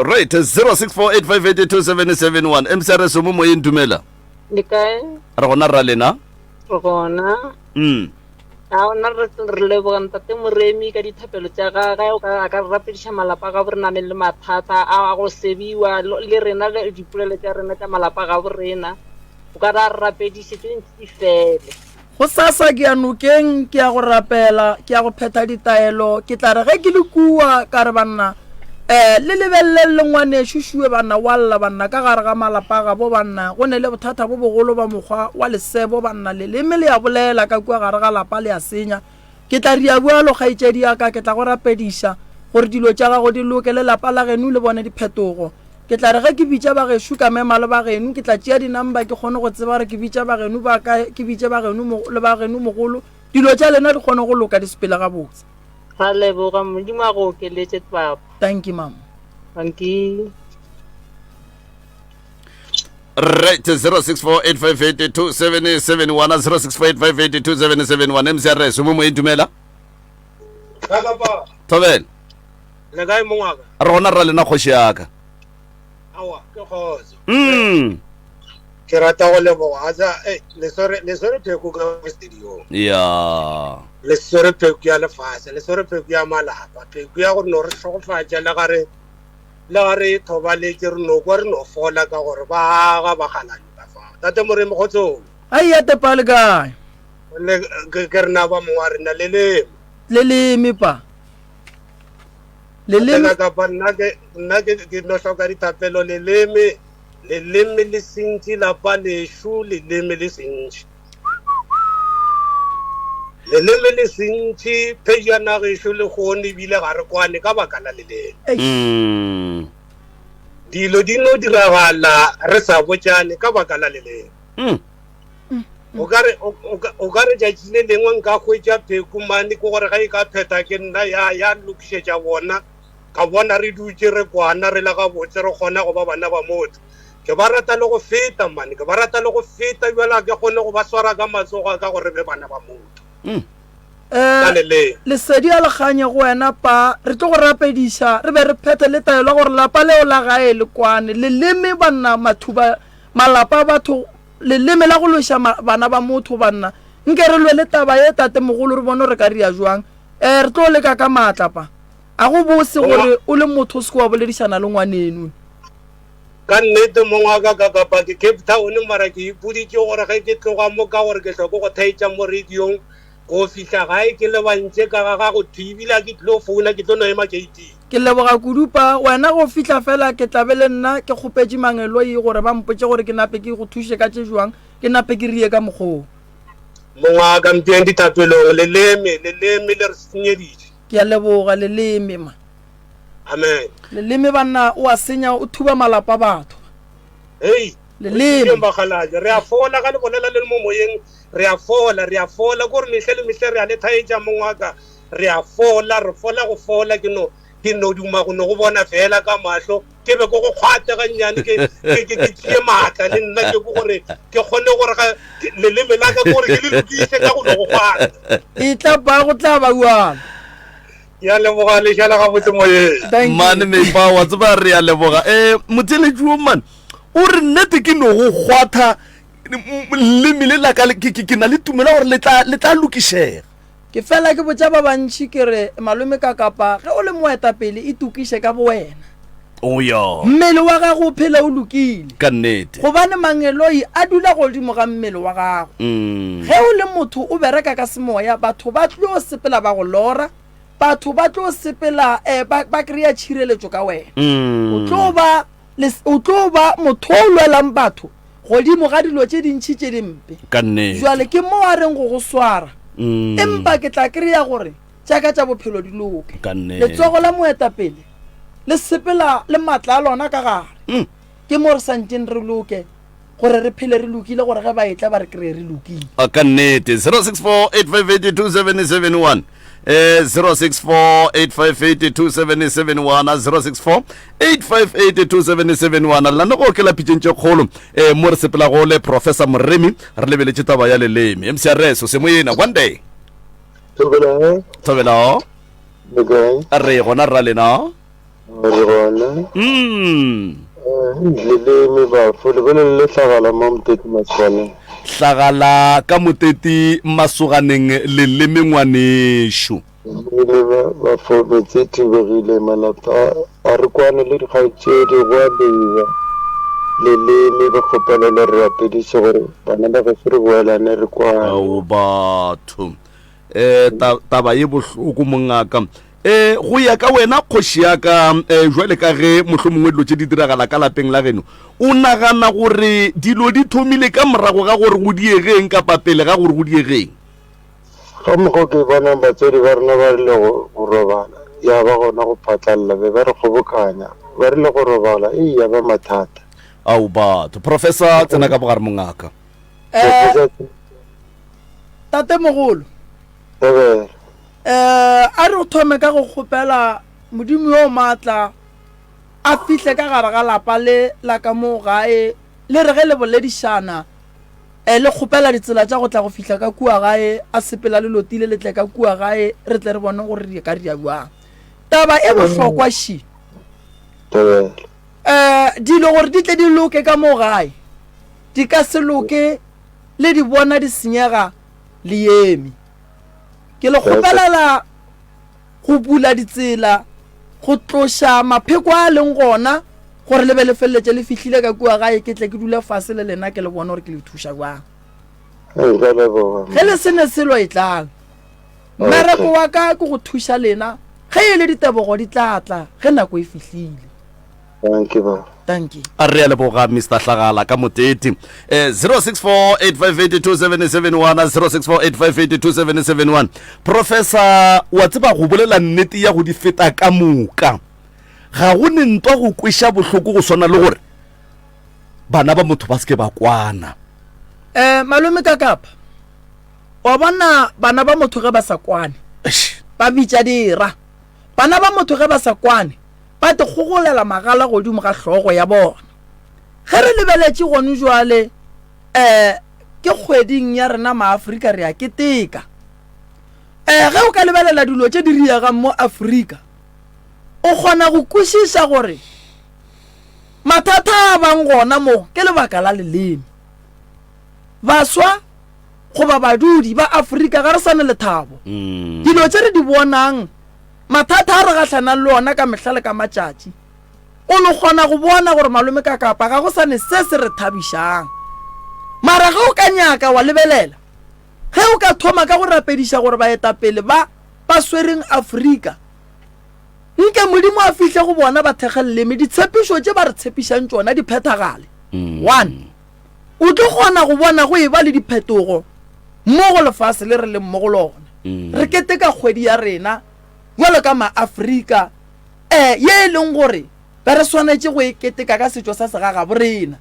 Right 0648582771 MCRS mo indumela. Dikae? Ra gona ra lena? Gona. Na re leboga ntate Moremi ka dithapelo tsa ga o ka rapedisha malapa ga borena le mathata a go sebiwa le rena le dipolelo tsa rena tsa malapa ga borena. O ka rapedisha tse fele. Go sasa ke anokeng ke ya go rapela ke ya go phetha ditaelo ke tla re ge ke le kua ka re banna le lebelele ngwane shushuwe bana walla bana ka gare ga malapa ga bo bana go ne le bothata bo bogolo ba mokgwa wa lesebo bana le le ya bolela ka kua gare ga lapa le ya senya ke tla ria bua lo gaitsedi ya ka ke tla go rapedisha gore dilo tša gago di lokele lapa la genu le bone diphetogo ke tla re ge ke bitša ba ge shuka mema le ba genu ke tla tšea dinamba ke kgone go tseba re ke bitša ba genu ba ka ke bitše ba genu le ba genu mogolo dilo tša lena di kgone go loka di sepela ga botse ra leboga modimo a go okeletse papa. Thank you mama. Thank you. Right 0648582771 0648582771 MCRS mo indumela. Kakapa. Tobel. Le gae mongaka. Rona ra lena khoshi yaka. Awa ke khozo. Ke rata go leboga aza le sore pheko ka studio. Yeah. Le sore pheko ya lefase le sore pheko ya malapa pheko ya go no re hlogofatša le gare thoba le ke re no go re no fola ka gore ba ga ba galane ka fa tate Moremi khotso ai ya te pale gae le ke re na ba mongwa rena le mipa le ka ba nna ke no hloka dithapelo le leme le sentši lapa leshu le leme le sentši le sentši phejana gesho le gone bile ga re kwane ka baka la leleme dilo di no diragala re sa botšane ka baka la leleme o ka re tšatši le lengwe nka hwetša pheko mane ke gore ga e ka pheta ke nna ya lokišetša bona ka bona re dutše re kwana re la ga botse re kgona go ba bana ba motho ke ba rata le go feta mane ke ba rata le go feta bjala ke kgone go ba swara ka matsogo ka gore be bana ba motho lesedi a leganye go wena pa re tlo go rapediša re be re phete le taelo gore lapa leo la gae le kwane leleme banna mathuba malapa batho leleme la go loša bana ba motho banna nke re lwe le taba ye tate mogolo re bone re ka ria jwang re tlo leka ka maatla pa a go bose gore o le motho o se ke wa boledišana le ngwaneno ka nnete mongwaka ka kapa ke Cape Town mara ke ipoditše gore ge ke tloga mo ka gore ke tlhoko go thaetša mo radiong go fihla gae ke le bantše ka ga go thibila ke tlo founa ke tlo no ema JT ke leboga kudupa wena go fihla fela ke tlabe le nna ke kgopetše mangelo ye gore ba mpotše gore ke nape ke go thuše ka tše jwang ke nape ke rie ka mokgoo mongwaka mpeng dithapelong leleme le re senyeditše ke a leboga leleme ma amen leleme banna o a senya o thuba malapa batho leleme bagalaje re a fola ka le bolela le mo moyeng re a fola gore mehle re a le thaetša mongwaka re a fola go fola ke no duma go no go bona fela ka mahlo ke be go kgwate ga nnyane ke tšie maatla le nna ke gore ke kgone gore leleme la ka gore ke le lokiše ka go no go kgwata e tla ba go tla ba uana ya leboga le šala ga botse moyeng mane mepa wa tseba re ya leboga motheletši wo man o re nnete ke no go kgwatha lemile la ka ke na le tumela gore le tla lokišega ke fela ke botša ba bantši ke re malome ka kapa ge o le moetapele e tukiše ka bo wena o ya mmele wa gago o phela o lokile ka nnete gobane mangeloi a dula godimo ga mmele wa gago ge o le motho o bereka ka semoya batho ba tlo sepela ba go lora batho ba tlo sepela ba kry-a tshireletso ka wena o tlo ba motho o lwelang batho godimo ga dilo tse dintšhi tse dimpe ka nnete jwale ke mo a reng go swara empa ke tla kry-a gore jaaka tša bophelo di loke letsogo la moetapele le sepela le matla a lona ka gare ke mo re santseng re loke gore re phele re lokile gore ge ba etla ba re kry-e re lokile ka nnete 06485827771 06485827771 lana go ke la pitšentše kgolo mo re sepela go le professor Moremi re lebeletse taba ya leleme mcrs o se moyena one day thobela a re gona ra lena leleme bafo le bone le hlagala mo moteti masogane hlagala ka moteti masoganeng leleme ngwanesho le bafo metseti begile malapa a re kwane le dikgaetšedi go a leiwa leleme ba kgopela le re apediše gore bana ba ge re boelane re kwane ao batho taba ye bohloko mongaka go ya ka wena kgoši ya ka jwale ka ge mohlomongwe dilo tše di diragala ka lapeng la geno o nagana gore dilo di thomile ka morago ga gore go diegeng kapa pele ga gore go diegeng ga mokgo ke bonang batswadi ba rena ba rile go robala ya ba gona go phatlalela be ba re kgobokanya ba rile go robala ya ba mathata ao batho professor tsena ka bogare mongaka tate mogolo a re thome ka go kgopela modimo yo maatla a fihle ka gare ga lapa le la ka mo gae le re ge le boledišana le kgopela ditsela tša go tla go fihla ka kua gae a sepela le lotile le tle ka kua gae re tle re bone gore di ka di buang taba e bohlokwa shi dilo gore di tle di loke ka mo gae di ka se loke le di bona di senyega le emi ke le kgopelela go bula ditsela go tloša mapheko a leng gona gore le be le feleletse le fihlile ka kua gae ke tle ke dula fase le lena ke le bona gore ke le thuša jwang ge le sene selo e tlang mmereko wa ka ke go thuša lena ge e le ditebogo di tlatla ge nako e fihlile thank you a re a leboga Mr. Hlagala ka moteti 06485827771 06485827771 professor wa tseba go bolela nnete ya go di feta ka moka ga go ne ntwa go kwisha bohloko go swana le gore bana ba motho ba ske ba kwana malome ka kapa wa bona bana ba motho ge ba sa kwane ba bitša dira bana ba motho ge ba sa kwane ba te gogolela magala godimo ga hlogo ya bona ge re lebeletše gone jwale ke kgweding ya rena maafrika re a keteka ge o ka lebelela dilo tše di riagang mo afrika o kgona go kwešiša gore mathata a bang gona mo ke lebaka la leleme baswa goba badudi ba afrika ga re sane lethabo dilo tše re di bonang mathata a re gatlhanang le ona ka mehlale ka matšatši o le kgona go bona gore malome ka kapa ga go sane se se re thabišang mara ge o ka nyaka wa lebelela ge o ka thoma ka go rapediša gore baetapele ba swereng afrika nke modimo a fihle go bona ba thegeleleme ditshepišo tše ba re tshepišang tšona di phethagale one o tlo kgona go bona go e ba le diphetogo mo go lefase le re leng mo go lona re keteka kgwedi ya rena jwalo ka maafrika ye e leng gore ba re swanetše go eketeka ka setšo sa segaga borena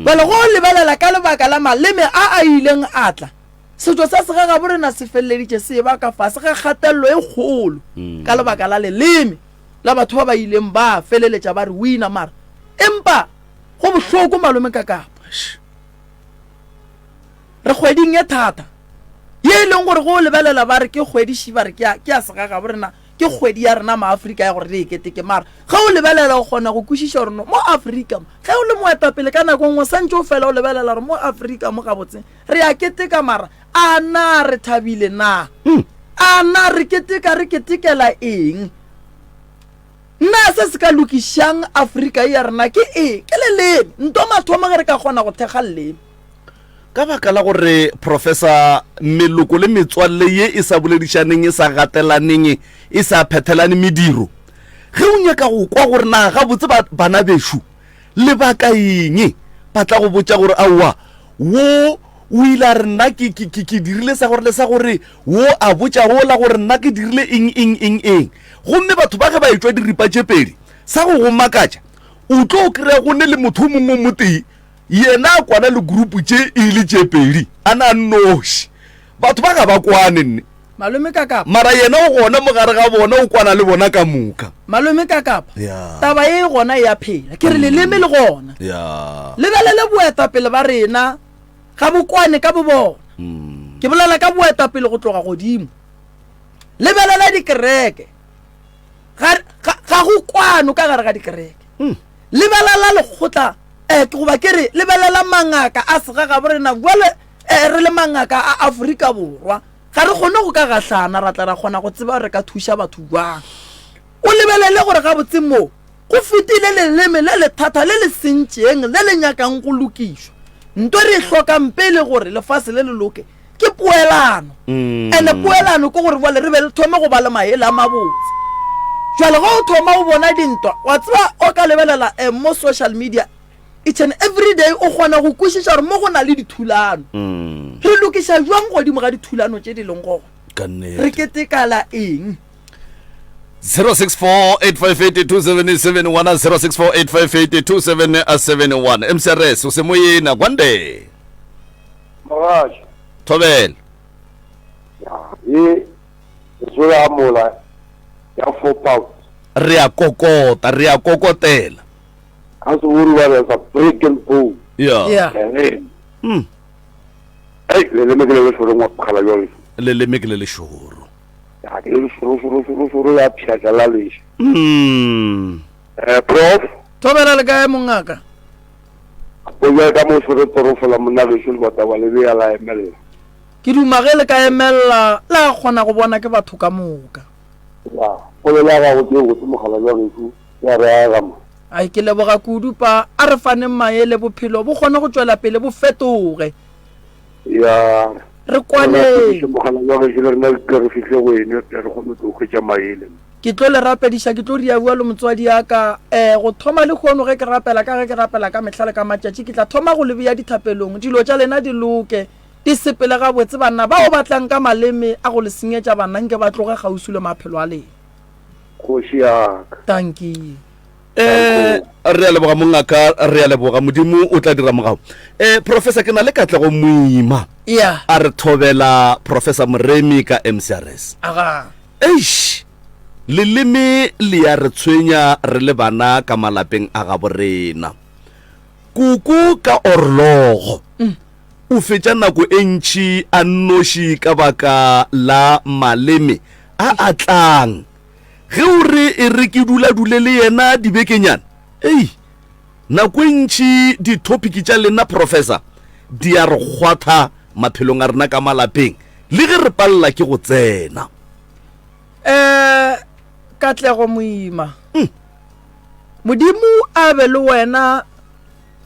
bale go lebelela ka lebaka la maleme a ileng a tla setšo sa segaga borena se feleleditše se ba ka fase ga kgatelelo e kgolo ka lebaka la leleme la batho ba ba ileng ba feleletša ba re wina mara empa go bohloko malome ka kapa re kgweding ye thata ye e leng gore go lebelela ba re ke kgwedi ba re ke a segaga borena ke kgwedi ya rena maafrika ya gore re eketeke mara ga o lebelela o kgona go kwešiša gore mo afrika ge o le moetapele ka nako ngwe santse o fela o lebelela gore mo afrika mo gabotseng re a keteka mara a na re thabile na a na re ketekela eng nna se se ka lokišang Afrika ya rena ke ke leleme nto mathomo ge re ka kgona go thekga leleme ka baka la gore professor meloko le metswalle ye e sa boledišaneng e sa gatelaneng e sa phethelane mediro ge o nyaka go kwa gore na ga botse bana beshu le ba ka eng ba tla go botša gore aowa wo o ile a re nna ke dirile sa gore le sa gore wo a botša wo la gore nna ke dirile eng gomme batho ba ge ba etswa diripa tše pedi sa go go makatša o tlo o kry-a go ne le motho o mongwe mo teng yena a kwana le grupu tše e le tše pedi a na noši batho ba ga ba kwane nne malome kakapa mara yena o gona mogare ga bona o kwana le bona ka moka malome kakapa taba e gona ya phela ke re leleme le gona lebelele boetapele ba rena ga bokwane ka bobona ke bolela ka boetapele go tloga godimo lebelela dikereke ga go kwano ka gare ga dikereke lebelela lekgotla ke goba ke re lebelela mangaka a sega ga borena jwale re le mangaka a Afrika Borwa ga re kgone go ka gahlana ra tla ra kgona go tseba re ka thuša batho jwang o lebelele gore ga botse mo go fetile leleme le le thata le le sentšeng le le nyakang go lokišwa nto re hlokang pele gore lefase le le loke ke poelano ene poelano ke gore bole re be le thome go ba le maele a mabotse jwale go o thoma o bona dintwa wa tseba o ka lebelela mo social media each and every day o kgona go kwešiša gore mo go na le dithulano re lokiša jwang godimo ga dithulano tše di leng gogo re ketekala eng 0648582771 MCRS o se moyena kwande Morash thobela e so ya mola ya fopa re a kokotela as uri wa sa break and go yeah ai le megele so ngwa khala yo le megele le shoro ya ke so ya pya la le prof thobela le kae mongaka o ya ka mo so torofola monna le sholo bata wa le ya la emela ke dumagele ka emela la kgona go bona ke batho ka moka o le la ga go mo khala yo ya re ga mo ai ke leboga kudupa a re fane maele bophelo bo kgone go tswela pele bo fetoge ya re kwane mogala wa ge le rena ke re fihle go ene re go mo go tja maele ke tlo le rapedisha ke tlo ria bua le motswadi yaka go thoma le khono ge ke rapela ka mehlale ka matšatši ke tla thoma go lebya dithapelong dilo tša lena di loke di sepele ga botse bana ba o batlang ka maleme a go le senyetša bana nke ba tloga gausule maphelo a le khoshi ya thank you re a leboga mongaka re a leboga modimo o tla dira mogao professor ke na le katlego moima a re thobela professor Moremi ka MCRS eish leleme le ya re tshwenya re le bana ka malapeng a ga borena kuku ka orlogo o fetša nako e ntši a nnoši ka baka la maleme a atlang ge o re e re ke dula le yena dibekenyana nako e ntši di-topic tša lena professor di a re kgwatha maphelong a rena ka malapeng le ge re palela ke go tsena katlego moima modimo a be le wena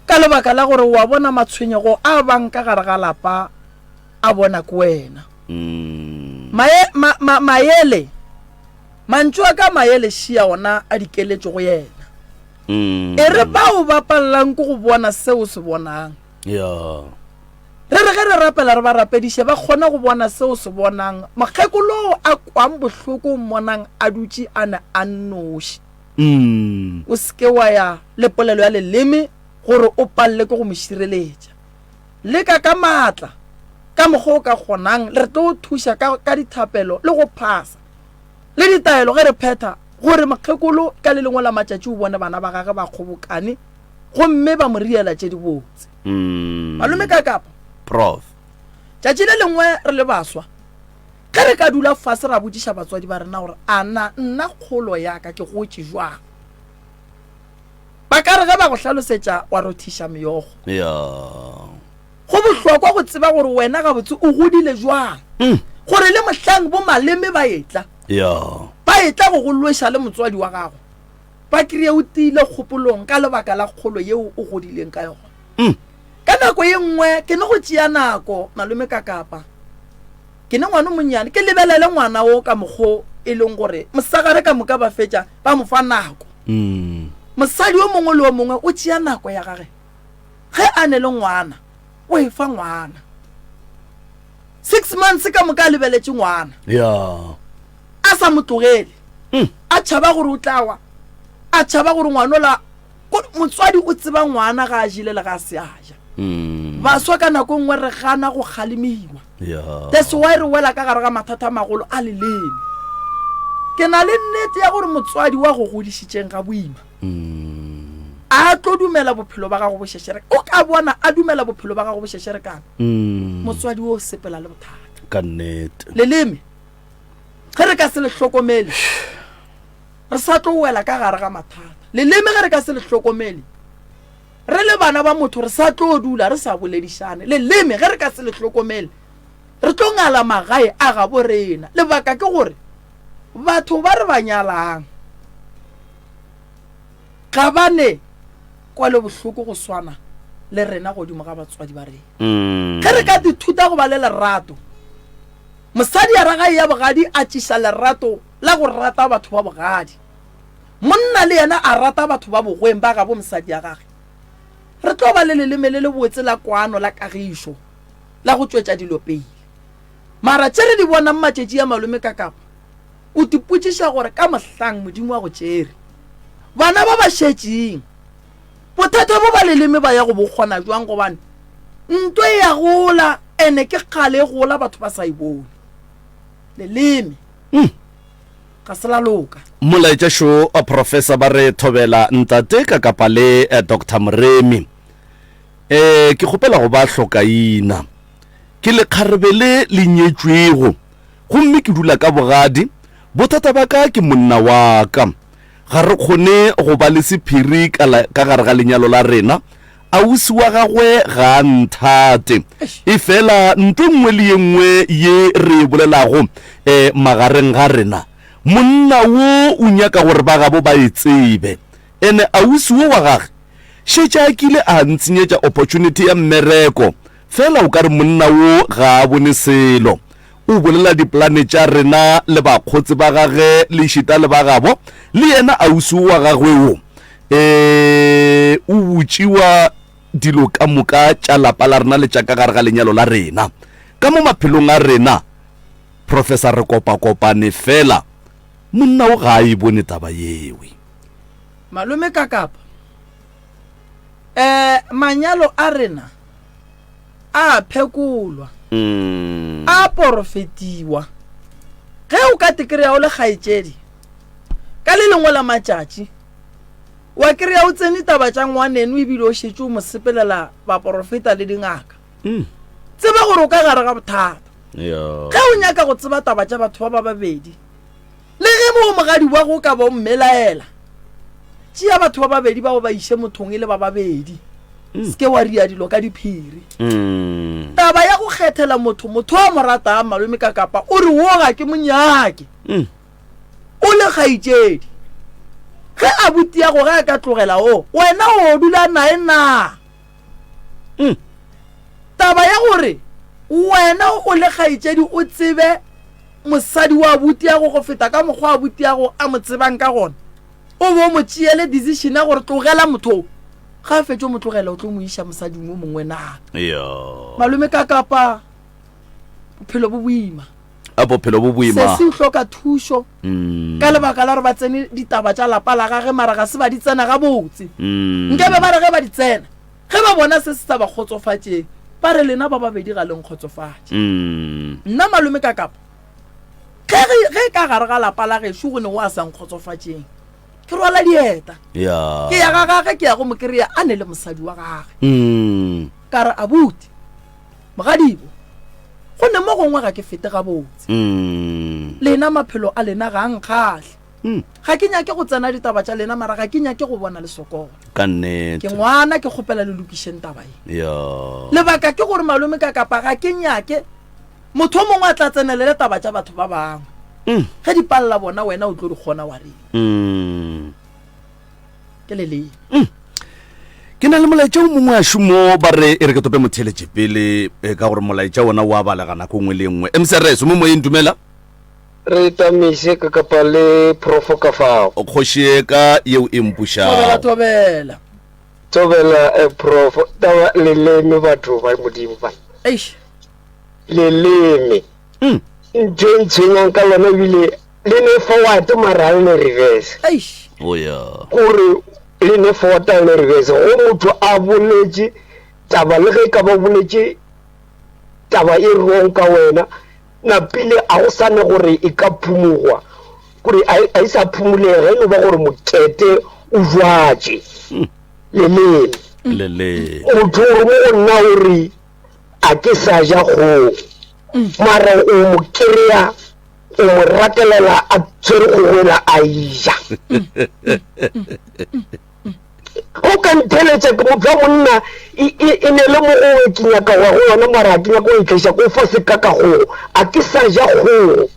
ka lebaka la gore wa bona matshwenyego a bang ka gare ga lapa a bona ke wena maele mantšwa ka maele šia ona a dikeletšo go yena e re bao ba palelang ko go bona seo se bonang re re ge re rapela re ba rapediše ba kgona go bona seo se bonang makgekolo a kwang bohloko monang a dutše a ne a nnoši o seke wa ya le polelo ya leleme gore o palle ke go mo šireletša leka ka maatla ka mokgwa o ka kgonang le re tlo o thuša ka dithapelo le go phasa le ditaelo ge re phetha gore makgekolo ka le lengwe la matšatši o bone bana ba gage ba kgobokane gomme ba mo riela tše di botse malome ka kapa prof tšatši le lengwe re le baswa ge re ka dula fase ra botsiša batswadi ba rena gore ana nna kgolo yaka ke gotše jwang ba ka re ge ba go hlalosetša wa rothiša meogo go bohlokwa go tseba gore wena gabotse o godile jwang gore le mohlang bo maleme ba etla ba etla go golweša le motswadi wa gago ba kry o tile kgopolong ka lebaka la kgolo yeo o godileng ka yona ka nako ye nngwe ke ne go tšea nako malome ka kapa ke ne ngwana monnyane ke lebelele ngwana o ka mokgo e leng gore mosagare ka moka ba fetša ba mo fa nako mosadi o mongwe le o mongwe o tšea nako ya gage ge a ne le ngwana o e fa ngwana 6 months ka moka lebeletse ngwana a sa mo tlogele a tšhaba gore o tlawa a tšhaba gore ngwana la motswadi o tseba ngwana ga a jile le ga a se a ja ba swa ka nako nngwe re gana go kgalemiwa that's why re wela ka gare ga mathata magolo a leleme ke na le nnete ya gore motswadi wa go godisitseng ga boima a tlo dumela bophelo ba gago bo sheshere o ka bona a dumela bophelo ba gago bo sheshere kana motswadi o sepela le bothata ka nnete leleme ge re ka se le hlokomele re sa tlo wela ka gare ga mathata leleme ge re ka se le hlokomele re le bana ba motho re sa tlo dula re sa boledišane leleme ge re ka se le hlokomele re tlo ngala magae a ga bo rena lebaka ke gore batho ba re ba nyalang ga bane kwa le bohloko go swana le rena godimo ga batswadi ba rena ge re ka dithuta go ba le lerato mosadi ya ragae ya bogadi a tšiša lerato la go rata batho ba bogadi monna le yena a rata batho ba bogweng ba ga bo mosadi ya gage re tlo ba le leleme le le botse la kwano la kagišo la go tšwetša dilo pele mara tše re di bonang matšetši ya malome ka kapa o tipotšiša gore ka mohlang modimo wa go tšere bana ba ba šetšeng bothata bo ba leleme ba ya go bo kgona jwang gobane ntwe ya gola ene ke kgale gola batho ba sa e bone leleme ka se la loka molaetša šo a professor ba re thobela ntate ka kapa le Dr. Moremi ke kgopela go ba hlokaina ke le kgarebele le nyetšwego gomme ke dula ka bogadi bothata ba ka ke monna wa ka ga re kgone go ba le sephiri ka gare ga lenyalo la rena ausi wa gagwe ga nthate e fela ntwe nngwe le ye nngwe ye re bolelago magareng ga rena monna wo o nyaka gore ba gabo ba e tsebe ene ausi wo wa gage šetše a kile a ntshenyetša opportunity ya mmereko fela o ka re monna wo ga a bone selo o bolela diplane tša rena le bakgotsi ba gage le šita le ba gabo le yena ausi wa gagwe wo o botšiwa dilo ka moka tša lapa la rena le tša ka gare ga lenyalo la rena ka mo maphelong a rena professor re kopakopane fela monna o ga e bone taba yewe malome ka kapa manyalo a rena a phekolwa a porofetiwa ge o ka tekry-a o le kgaetšedi ka le lengwe la matšatši wa kry-a o tsene taba tša ngwaneno ebile o šetše o mo sepelela baporofeta le dingaka tseba gore o ka gare ga bothata ge o nyaka go tseba taba tša batho ba babedi le ge mo mogadi wa go ka ba o mmelaela tšea batho ba babedi bao ba iše mothong e le ba babedi seke wa ria dilo ka diphiri taba ya go kgethela motho wa mo rata malome ka kapa o re wo ga ke monyake o le kgaetšedi ge a butia go ge a ka tlogela o wena o dula nae na taba ya gore wena o le kgaetšedi o tsebe mosadi wa butiago go feta ka mokgwa wa butiago a mo tsebang ka gona o bo mo tšeele decision ya gore tlogela motho ga fetše mo tlogela o tlo mo iša mosadi mo mongwe naka malome ka kapa bophelo bo boima se se hloka thušo ka lebaka la gore ba tsene ditaba tša lapa la gage mara ga se ba di tsena ga botse nkebe ba re ge ba di tsena ge ba bona se se sa ba kgotsofatšeng ba re lena ba babedi ga leng kgotsofatše nna malome ka kapa ge ka gare ga lapa la gešo go ne go a sang kgotsofatšeng ke rwala dieta ke ya ga gage ke ya go mo kry-a a ne le mosadi wa gage ka re abuti mogadibo go ne mo gongwe ga ke fete ga botse lena maphelo a lena ga nkgatlhe ga ke nyake go tsena ditaba tša lena mara ga ke nyake go bona le sokola ke ngwana ke kgopela le lokišeng taba e lebaka ke gore malome ka kapa ga ke nyake motho o mongwe a tla tsenelele taba tša batho ba bangwe ge di palela bona wena o tlo di kgona wa reng ke leleme ke na le molaetša o mongwe a šumo ba re e re ke tope motheletše pele ka gore molaetša ona o a balega nako nngwe le nngwe mcrs mo moyeng dumela re tamise ka kapa le profo ka fao o kgošie ka yeo e mpušago tobela profo taba leleme batho ba modimo ba leleme ntho e tshwenyang ka lona ebile le ne forward mara le reverse gore le ne forward le reverse go motho a boletše taba le ge ka ba boletše taba e wrong ka wena na pele a go sane gore e ka phumogwa gore a isa phumulega e no ba gore mokete o jwatše leleme motho gore mo go nna gore a ke sa ja go mara o mo kry-a o mo ratelela a tshwere go goela a ija o ka ntheletša ke motho wa monna e ne le mo o kenyaka wa go yona mara a kenyaka o itlaiša ko fa se ka gogo a ke sa ja gogo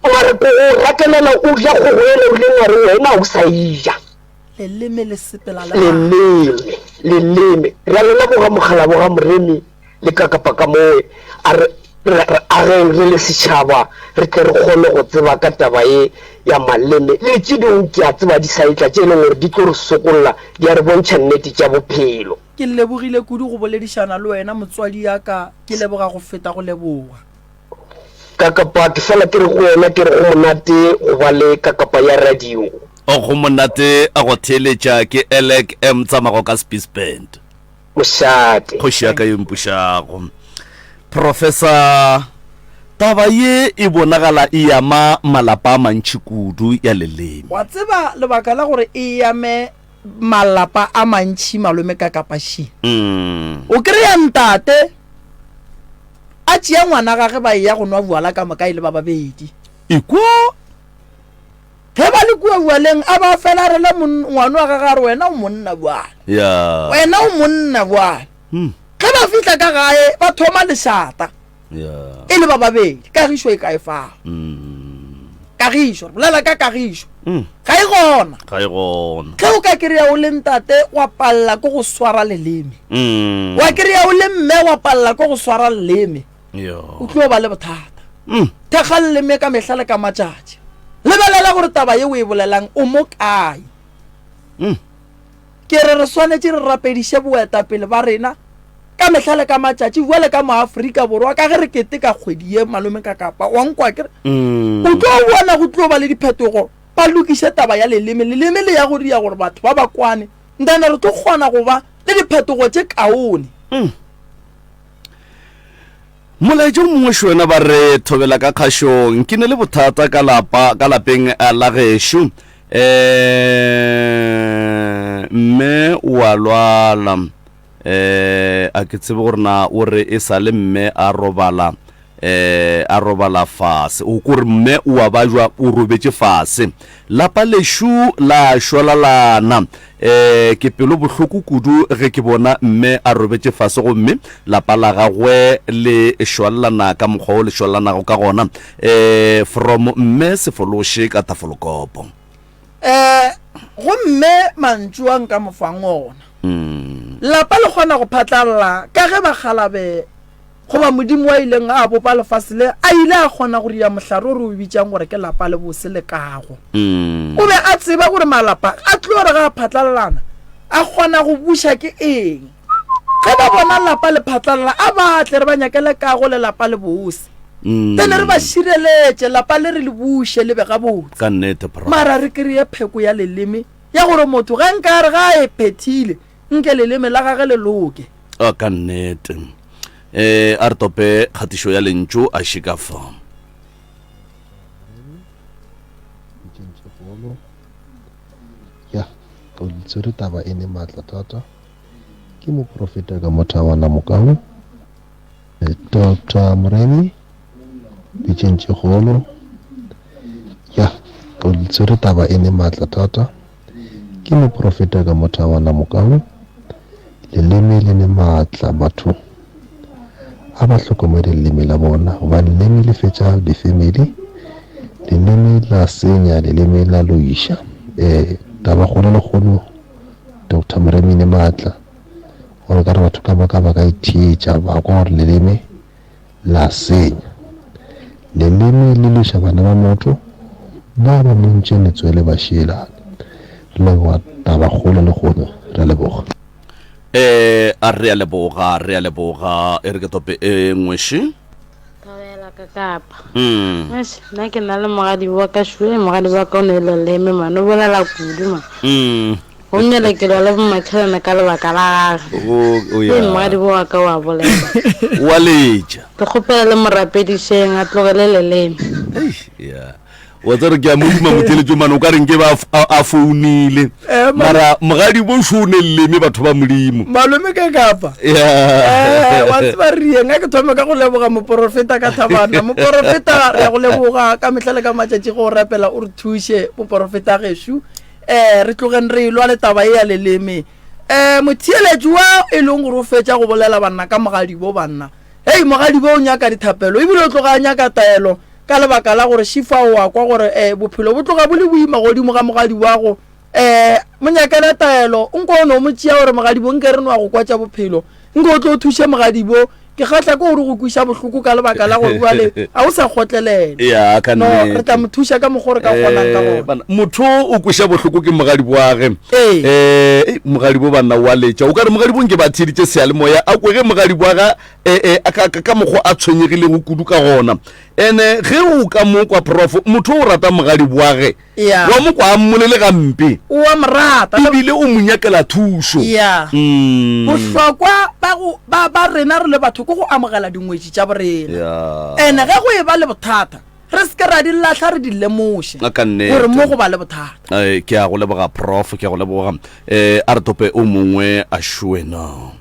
mara ko o ratelela o ja gogo ele o le ngware wena o sa ija leleme ra lela boga mogala boga moremi le ka kapa ka moe a re le setšhaba re tle re kgone go tseba ka taba e ya maleme le tše dingwe ke a tseba di saetla tše e leng gore di tlo re sokolola di a re bontšha nnete tša bophelo ke lebogile kudu go boledišana le wena motswadi yaka ke leboga go feta go leboga ka kapa ke fela ke re go wena ke re go monate go ba le ka kapa ya radio o go monate a go theletša ke elec m tsamago ka space band mošate kgoši ya ka yo mpušago professor taba ye e bonagala e ama malapa a mantši kudu ya leleme wa tseba lebaka la gore e yame malapa a mantši malome ka kapašing o kry-a ntate a tšea ngwana gage ba ya go nwa buala ka moka e le ba babedi iko ge ba le kua bualeng a ba fela re le ngwana wa gage a re wena o monna buala wena o monna buala ge ba fitlha ka gae ba thoma lešata e le ba babedi kagišo e ka e fao kagišo bolela ka kagišo ga e gona ge o ka kry-a o le ntate wa palela ko go swara leleme wa kry-a o le mme wa palela ko go swara leleme o tlo ba le bothata thekga leleme ka mehla le ka matšatši lebelela gore taba ye o e bolelang o mo kae ke re swanetše re rapediše boetapele ba rena ka mehla le ka matšatši buale ka moaforika borwa ka ge re kete ka kgwedi ye malome ka kapa wankwa kere o tlo bona go tlo ba le diphetogo ba lokiše taba ya leleme le ya go dia gore batho ba ba kwane ntane re tlo kgona go ba le diphetogo tše kaone molaetša o mongwe šwena ba re thobela ka kgašong ke ne le bothata ka lapeng la gešo mme o a lwala a ke tsebe gore na o re e sa le mme a robala fase o kore mme o a bajwa o robetše fase lapa lešo la šwalalana ke pelo bohloko kudu ge ke bona mme a robetše fase gomme lapa la gagwe le šwalalana ka mokgwa o le šwalalanago ka gona from mme sefološe ka tafolokopo gomme mantšuang ka mofang ona lapa le kgona go phatlalala ka ge bagalabe goba modimo wa ileng a bopa lefase le a ile a kgona go ria mohlare o re o bitšang gore ke lapa le bose le kago o be a tseba gore malapa a tlo re ga a phatlalalana a kgona go buša ke eng ge ba bona lapa le phatlalala a batle re ba nyakele kago le lapa le bose tene re ba šireletše lapa le re le buše le be ga botse mara re kry-e pheko ya leleme ya gore motho ge nka re ga e phethile nke leleme la gage le loke ka nnete a re tope kgatišo ya lentšu a šika fa ya ka o ditsere taba e ne maatla thata ke moprofeta ka mothawana mokao Dr. Moremi Bitšentšegolo ya ka o ditsere taba e ne maatla thata ke moprofeta ka mothawana mokao leleme le ne maatla batho a ba hlokomele leleme la bona gobane leleme le fetša difamily leleme la senya leleme la loiša taba kgolo le kgolo Dr. Moremi ne matla gore ka re batho ka baka ithietša ba kwa gore leleme la senya leleme le leša bana ba motho ba ba montše letswele ba šielane le wa taba kgolo le kgolo re leboga a re a leboga e re ke tope e ngweši Thabela ka Kapa. Nna ke na le mogadi wa ka shwe mogadi wa ka o ne le leme mano bolela kudu ma. O nyela ke le mmakhelana ka lebaka la gagwe. Ke mogadi wa ka wa bolela. Wa leja. Ke gopela le morapedisheng a tlogele leleme. Yeah. Wa tsere ke a modima motheletso mane o ka reng ke ba a founile mara mogadi bo shone leme batho ba modimo malome ka Kapa wa tseba rie nga ke thoma ka go leboga moprofeta ka Thabana moprofeta ya go leboga ka metlhale ka matšatši go rapela o re thushe moprofeta geshu re tlogeng re ilwa le taba ya leleme motheletši wa e leng gore o fetša go bolela banna ka mogadi bo banna hei mogadi bo o nyaka dithapelo ebile o tloga nyaka taelo ka lebaka la gore shifa wa kwa gore bophelo bo tloga bo le boima godimo ga mogadi wa go monyakela taelo nko no mo tšea gore mogadi bo nke re no go kwatša bophelo nko o tlo thushe mogadi bo ke kgatla ko gore go kwiša bohloko ka lebaka la gore jwale a o sa kgotlelele no re tla mo thusha ka mogore ka kgonang ka gona motho o kwiša bohloko ke mogadi boage mogadi bo banna wa letša o ka re mogadi bo nke ba theditše sealemoya a kwege mogadi boaga ka mokgwa a tshwenyegilego kudu ka gona ene ge o ka mo kwa prof motho o rata mogadi boage wa mo kwa mmolele gampe o a morata ebile o monyakela thuso bohlokwa ba rena re le batho go amogela dingwetši tša borena ene ge go e ba le bothata re se ke ra di latlha re di lemoše gore mo go ba le bothata ke a go leboga prof ke a go leboga a re tope o mongwe a šwena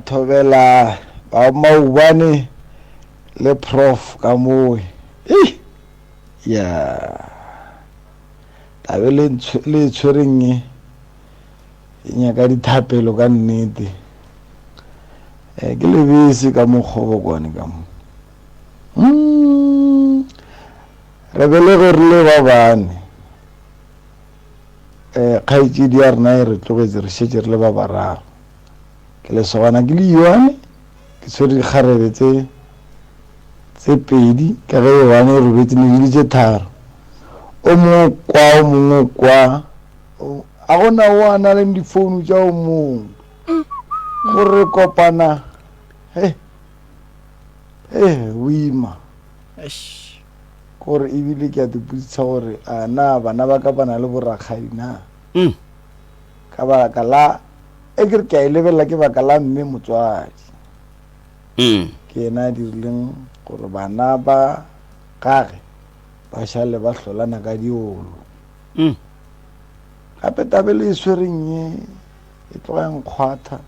thobela ba maubane le prof ka moe ya tabe le tshwereng e nyaka dithapelo ka nnete ke lebese ka mokgobo kwane ka mo re belege re le ba bane kgaetšedi ya rena e re tlogetse re šetše re le ba barago ke lesogana ke le Yohane ke tshwere dikgarebe tse pedi ka ge Yohane e robetse mebedi tše tharo o mongwe kwa a gona o a na le difounu tša o mongwe gore kopana boima gore ebile ke a dipotsisa gore a na bana ba ka bana le borakgadi na ka baka la e kere ke a e lebelela ke baka la mme motswadi ke ena a dirileng gore bana ba gage ba šale ba hlolana ka diolo gape tabele e swereng e tlogeng kgwatha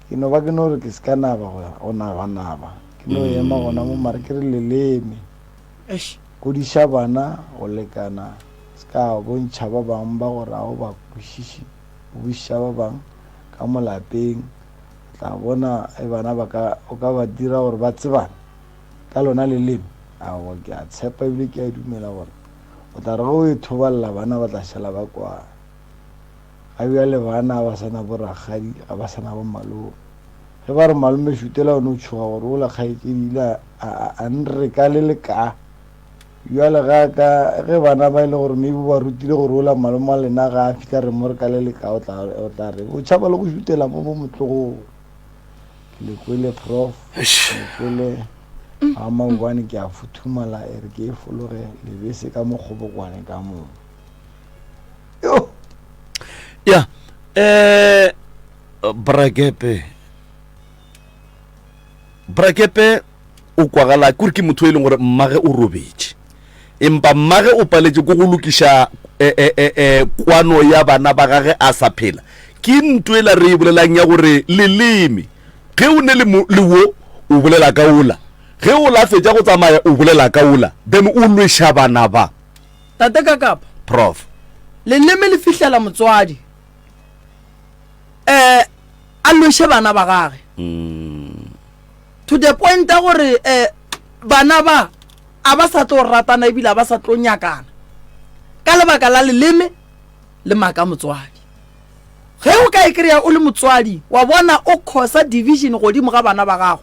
ke no ba ke no re ke se ka naba go naba ke no ema gona mo mare ke re leleme kodiša bana go lekana se ka bontšha ba bangwe ba gore a o ba kwešiše o bošiša ba bangwe ka molapeng tla bona bana o ka ba dira gore ba tsebane ka lona leleme ao ke a tshepa ebile ke a dumela gore o tla re go e thobalela bana ba tla šala ba kwana ga bjale bana ba sana boragadi ga ba sana bo malome ge ba re malome šutela o ne o tšhoga gore o la kgaetšedile a nre ka le leka bjale ge bana ba e le gore maybe ba rutile gore o la malome a lena ga a fitlha re mo re ka le leka o tla re o tšhaba le go šutela mo motlogong ke lekwele prof lekwele a maubane ke a futhumala e re ke e fologe lebese ka mokgobokwane ka moo ya brakepe o kwagala kore ke motho e leng gore mmage o robetse empa mmage o paletse ko go lokiša kwano ya bana ba gage a sa phela ke ntwe la re e bolelang ya gore leleme ge o ne le wo o bolela ka ola ge o la fetša go tsamaya o bolela ka ola then o lweša bana ba tate ka Kapa prof leleme le fihlela motswadi a lweše bana ba gage to the point ya gore bana ba a ba sa tlo ratana ebile a ba sa tlo nyakana ka lebaka la leleme le maka motswadi ge o ka ikreya o le motswadi wa bona o khosa division godimo ga bana ba gago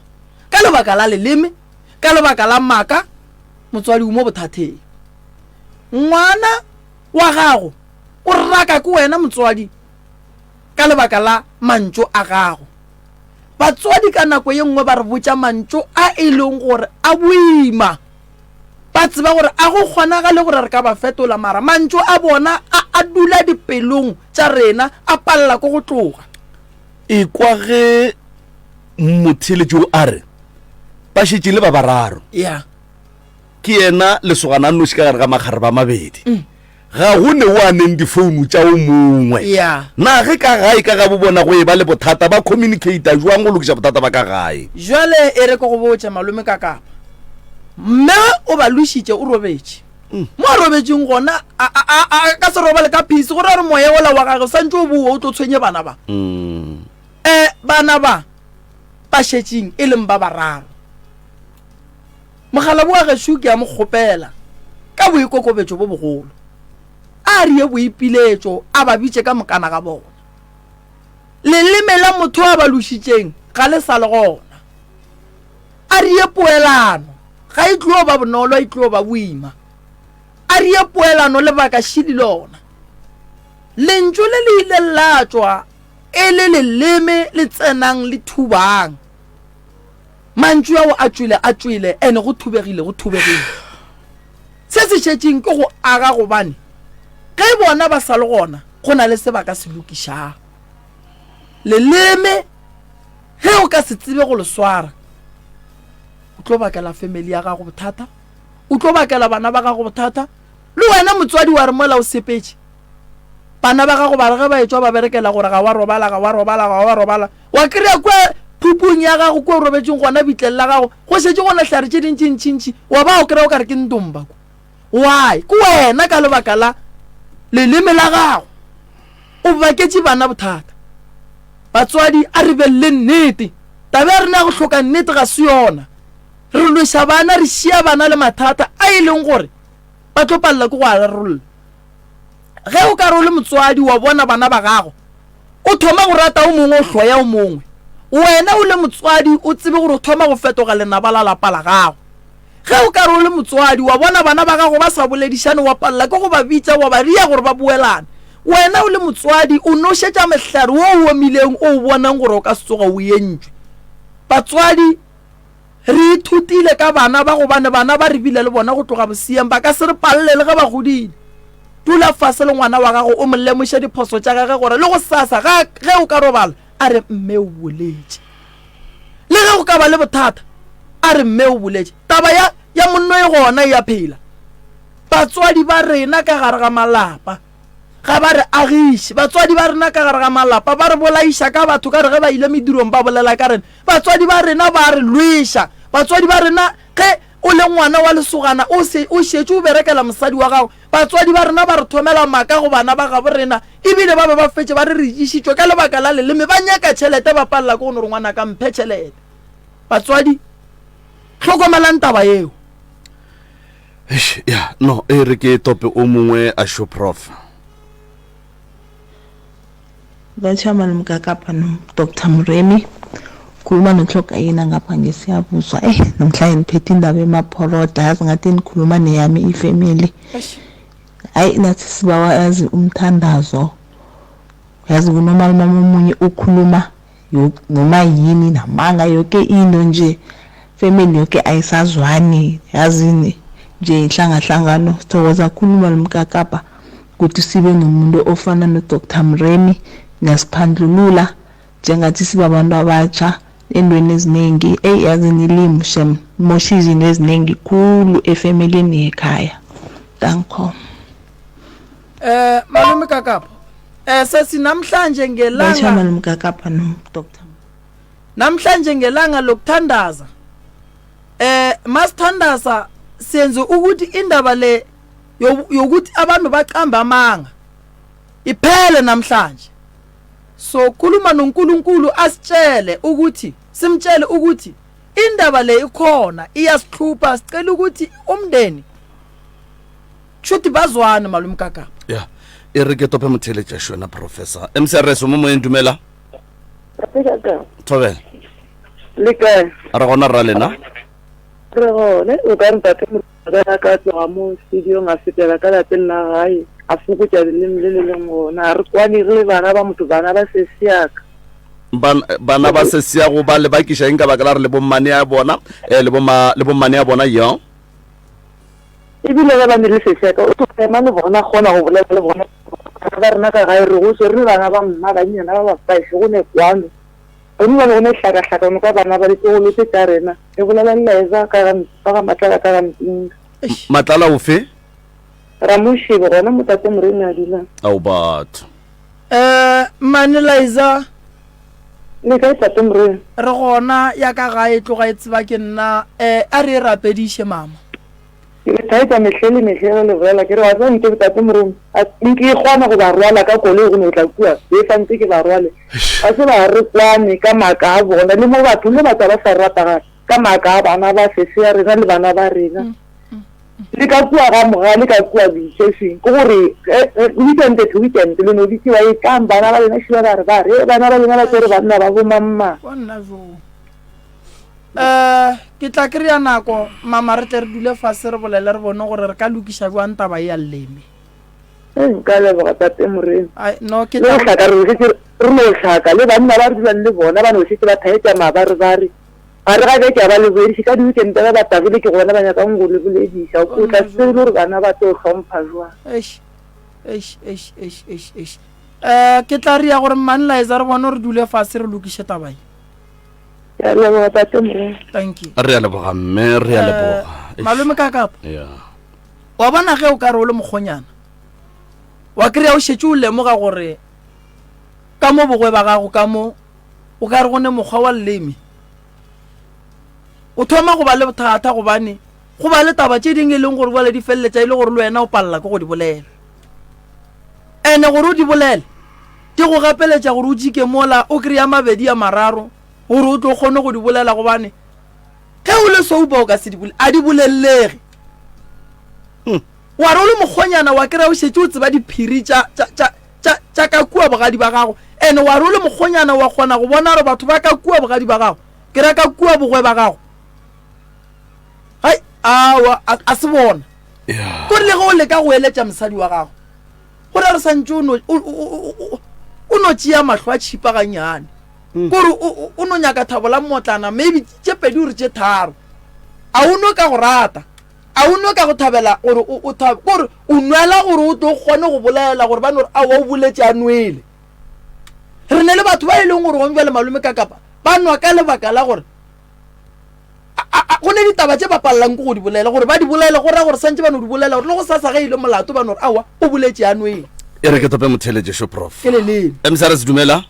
ka lebaka la leleme ka lebaka la maka motswadi o mo bothatheng ngwana wa gago o raka ke wena motswadi ka lebaka la mantso a gago batswadi ka nako ye nngwe ba re botsa mantso a e leng gore a boima ba tseba gore a go kgonagale gore re ka ba fetola mara mantso a bona a dula dipelong tša rena a palela ko go tloga e kwa ge motheletšo a re ba šetše le ba bararo ya ke yena lesogana noši ka gare ga makgare ba mabedi ga go ne o a neng difounu tša o mongwe na ge ka gae ka ga bo bona go e ba le bothata ba communicata jwang go lokiša bothata ba ka gae jwale e re ko go botša malome ka kapa mme o ba lošitše o robetše mo a robetšeng gona ka se robale ka phisi gore re moya ola wa gage santse o boa o tlo tshwenye bana ba bana ba šetšeng e leng ba bararo mogala bo wa gešo ke ya mo kgopela ka boikokobetšo bo bogolo a rie boipiletšo a ba bitše ka mokana ga bona leleme la motho a ba lošitšeng ga le sa le gona a rie poelano ga e tlo ba bonolo e tlo ba boima a rie poelano le baka šidi lona lentso le le ile latswa e le leleme le tsenang le thubang mantšu ao a tswile ene go thubegile se se šetšeng ke go aga gobane ge bona ba sa le gona go na le sebaka se lokišago leleme ge o ka se tsebe go le swara o tlo bakela family ya gago bothata o tlo bakela bana ba gago bothata le wena motswadi wa re mola o sepetše bana ba gago ba re ge ba etswa ba berekela gore ga wa robala wa kry-a kwa phupung ya gago ko robetšeng gona bitleng la gago go šetse gona hlare tše dintšintšintši wa ba o kry-a o ka re ke ntomba why ke wena ka lebaka la leleme la gago o baketše bana bothata batswadi a re belele nnete tabe ya rena go hloka nnete ga se yona re loša bana re šia bana le mathata a e leng gore ba tlo palela ke go a rarolla ge o ka re o le motswadi wa bona bana ba gago o thoma go rata o mongwe o hloya o mongwe wena o le motswadi o tsebe gore o thoma go fetoga lenaba la lapa la gago ge o ka re o le motswadi wa bona bana ba gago ba sa boledišane wa palela ke go ba bitša wa ba ria gore ba buelane wena o le motswadi o nošetša mehlare wo o omileng o bonang gore o ka se tsoga o yentswe batswadi re ithutile ka bana ba gobane bana ba re bile le bona go tloga bosieng ba ka se re palele le ge ba godile dula fase le ngwana wa gago o mo lemoše diphoso tša gage gore le go sasa ge o ka robala a re mme o boletše le ge go ka ba le bothata a re mme o boletše taba ya monno e gona ya phela batswadi ba rena ka gare ga malapa ga ba re agiše batswadi ba rena ka gare ga malapa ba re bolaiša ka batho ka re ge ba ile medirong ba bolela ka rena batswadi ba rena ba re lweša batswadi ba rena ge o le ngwana wa lesogana o šetše o berekela mosadi wa gago batswadi ba rena ba re thomela maka go bana ba gabo rena ebile ba be ba fetše ba re išitšwe ka lebaka la leleme ba nyaka tšhelete ba palela ko go nore ngwana ka mphe tšhelete batswadi tlhokomelang taba eo ya no e re ke tope o mongwe a show prof Chairman Mkakapano Dr. Mremi khuluma nohloka yena ngapha ngesiyabuzwa namhlanje ngiphethe indaba emaphoroda yazi ngathi nikhuluma neyami ifamily hayi nathi sibawa yazi umthandazo yazi kunomali mama omunye ukhuluma noma yini namanga yonke into nje family yonke ayisazwani yazini nje inhlangahlangano sithokoza khuluma lomkakapa ukuthi sibe nomuntu ofana no Dr. Mremi ngasiphandlulula njengathi siba abantu abatsha endweni eziningi yazini ilimu shem moshizi eziningi khulu efamilini ekhaya danko malume kakapho sesi namhlanje ngelanga Chairman Mkakapa no Dr. namhlanje ngelanga lokuthandaza masithandaza senze ukuthi indaba le yokuthi abantu baqamba amanga iphele namhlanje so khuluma noNkulunkulu asitshele ukuthi simtshele ukuthi indaba le ikhona iyasihlupha sicela ukuthi umndeni tšhuti ba zwane malome kaka ya e re ke tope motheletša šona professor mcrs mo moeng dumela thobela le kae re gona rra lena re gone o ka ntate moraka ka tloga mo studiong a fetela ka lapeng la gae a fokotša leleme le le leng gona a re kwane re le bana ba motho bana ba sesiaka bana ba sesiago ba le bakiša eng ka baka la re le bommane ya bona le bommane ya bona yo ebile ga ba ne le sesiaka o ema le bona kgona go bolela le bona ba rena ka gae re go se re bana ba mma bannyana ba bapaise go ne kwano gone ba le gone hlakahlakano ka bana ba ditlogolo tse tsa rena e bolela lelaesa ka ga matlala ka ga mpinga matlala o fe ramošibe gona motate morena a dulang ao batho manelaisa le kae tate morena re gona ya ka gae tloga e tseba ke nna a re e rapediše mama ke thaetsa metlhele metlhele le bolela ke re wa tsa nke tate morena nke kgona go ba rwala ka koloi go ne o tla kua e santse ke ba rwale a se ba re kwane ka maaka a bona le mo batho le batho ba sa rata ka maaka a bana ba sese ya rena le bana ba rena le ka kua ga moga le ka kua boitšeseng ke gore weekend to weekend le no ditsewa e kang bana ba lena šiba ba re ba re bana ba lena ba tsere banna ba bomamma ke tla kry-a nako mama re tle re dule fase re bolele re bone gore re ka lokiša jwang taba ya leme nka leboga tate morena no ke le hlaka re no hlaka le banna ba re dulang le bona ba no šetse ba thaetša maabare ba re ga re gabe ke ba le boediše ka diweekend ba batagile ke gona ba nyakang go le bolediša o tla se le gore bana ba tlo hlompha jwang ke tla ria gore mmanelaesa re bone re dule fase re lokiše tabae ke a leboga tate morena thank you re a leboga mme re a leboga malome kakapa wa bona ge o ka re o le mokgonyana wa kry-a o šetse o lemoga gore ka mo bogwe ba gago ka mo o ka re gone mokgwa wa leleme o thoma go ba le bothata gobane go ba le taba tše dingwe e leng gore boale di feleletša e le gore le wena o palela ke go di bolela ene gore o di bolele ke go gapeletša gore o jike mola o kry-a mabedi a mararo gore o tlo kgone go di bolela gobane ge o le soupa o ka se a di bolelelege wa re o le mokgonyana wa kry-a o šetse o tseba diphiri tša ka kua bogadi ba gago ene wa re o le mokgonyana wa kgona go bona gore batho ba ka kua bogadi ba gago ke ra ka kua bogwe ba gago hai awa a se bona kore le ge o leka go eletša mosadi wa gago gore re santse o no tšea matlho a tšhipa ganyane kore o no nyaka thabola motlana maybe tše pedi ore tše tharo a o no ka go rata a o no ka go thabela gore o nwela gore o tlo kgone go bolela gore ba no a o boletše a nwele re ne le batho ba e leng gore gombe le malome ka kapa ba nwa ka lebaka la gore go ne ditaba tše ba palelang ko go di bolela gore ba di bolela gore a gore santse ba no di bolela gore le go sasa ge ile molato ba no gore awa o boletše a nwele e re ke tope motheletšešo prof ke leleme msrs dumela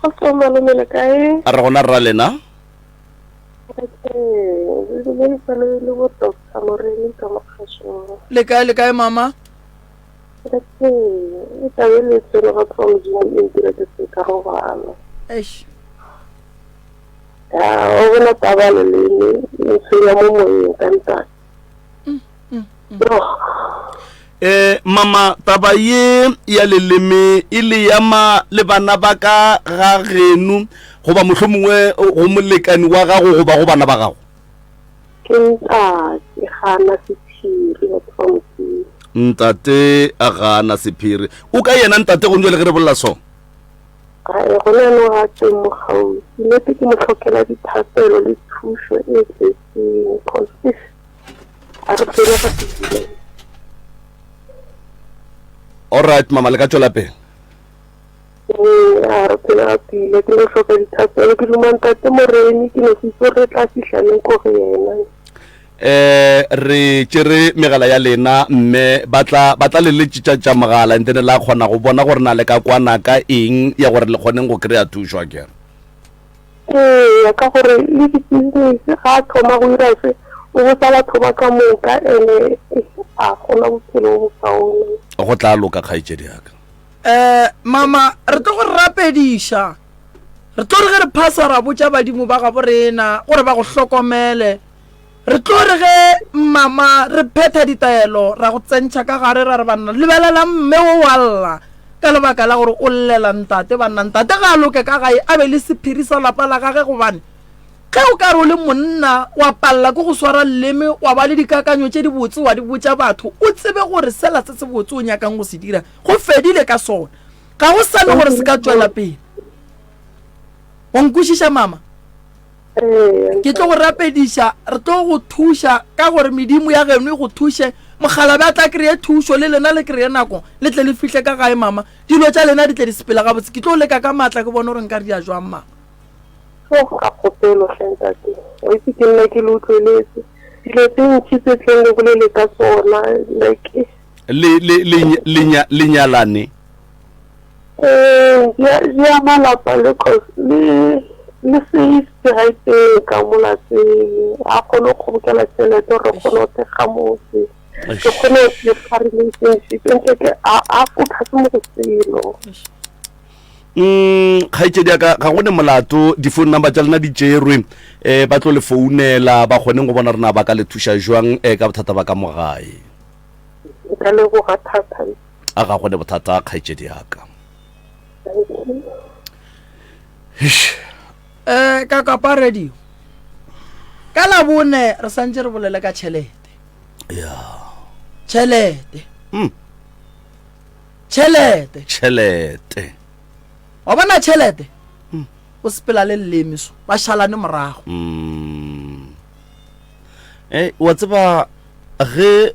a re gona rra lena le kae mama o bona taba leleme e tshwenya mo moyeng ka ntate mama taba ye ya leleme e le yama le bana ba ka ga genu goba mohlomongwe go molekani wa gago goba go bana ba gago ke ntate gana sephiri ntate a gana sephiri o ka yena ntate go ntse le ge re bolela so ga go le no ga teng mo gaufi le ke mo tlhokela dithapelo le thuso e tsetseng consist a re tsela ka tsela. All right mama le ka tšwela pele a re tsela pele ke go hloka dithapelo ke lumantate moreni ke no se re tla fihlaneng ko go yena re tšere megala ya lena mme batla le letšitša mogala ntene la kgona go bona gore na le ka kwana ka eng ya gore le kgoneng go kry-a thušo a kere ka gore le di-business ga a thoma go ira se o botsa batho ba ka moka ene a gona bophelo bo bokaone go tla loka kgaetšedi yaka mama re tlo go rapediša re tlo re ge re phasa ra botša badimo ba gabo rena gore ba go hlokomele re tlo re ge mama re phetha ditaelo ra go tsentšha ka gare ra re banna lebelela mme o walla ka lebaka la gore o llela ntate banna ntate ga a loke ka gae a be le sephiri sa lapa la gage gobane ge o ka re o le monna wa palela ke go swara leleme wa ba le dikakanyo tše di botse wa di botsa batho o tsebe gore sela se se botse o nyakang go se dira go fedile ka sona ga go sane gore se ka tswela pele wa nkwešiša mama ke tlo go rapediša re tlo go thuša ka gore medimo ya geno e go thuše mogala ba tla kry-e thušo le lena le kry-e nako le tle le fihle ka gae mama dilo tša lena di tle di sepela gabotse ke tlo leka ka maatla ke bone gore nka re di a jwang mama ga kgopelo tlhentate o itse ke nna ke le utlweletse dilo tse ntšhi tse tleng le bolele ka tsona like le nyalane di a malapa le seiste ga iteng ka molateng a kgone go kgobokela tšhelete re kgone go thekga motse ke kgone le fa relationship ntse ke a fotlhase mo go selo kgaitsedi ga gone molato di-phone number tša lena di tšerwe ba tlo le founela ba kgoneng go bona rena ba ka le thuša jwang ka bothata ba ka mogae ka leboga thata a ga gone bothata kgaitsedi yaka ka kapa radio ka labone re santse re bolele ka tšhelete tšhelete wa bona tšhelete o sepela le lelemiso ba šalane morago wa tseba ge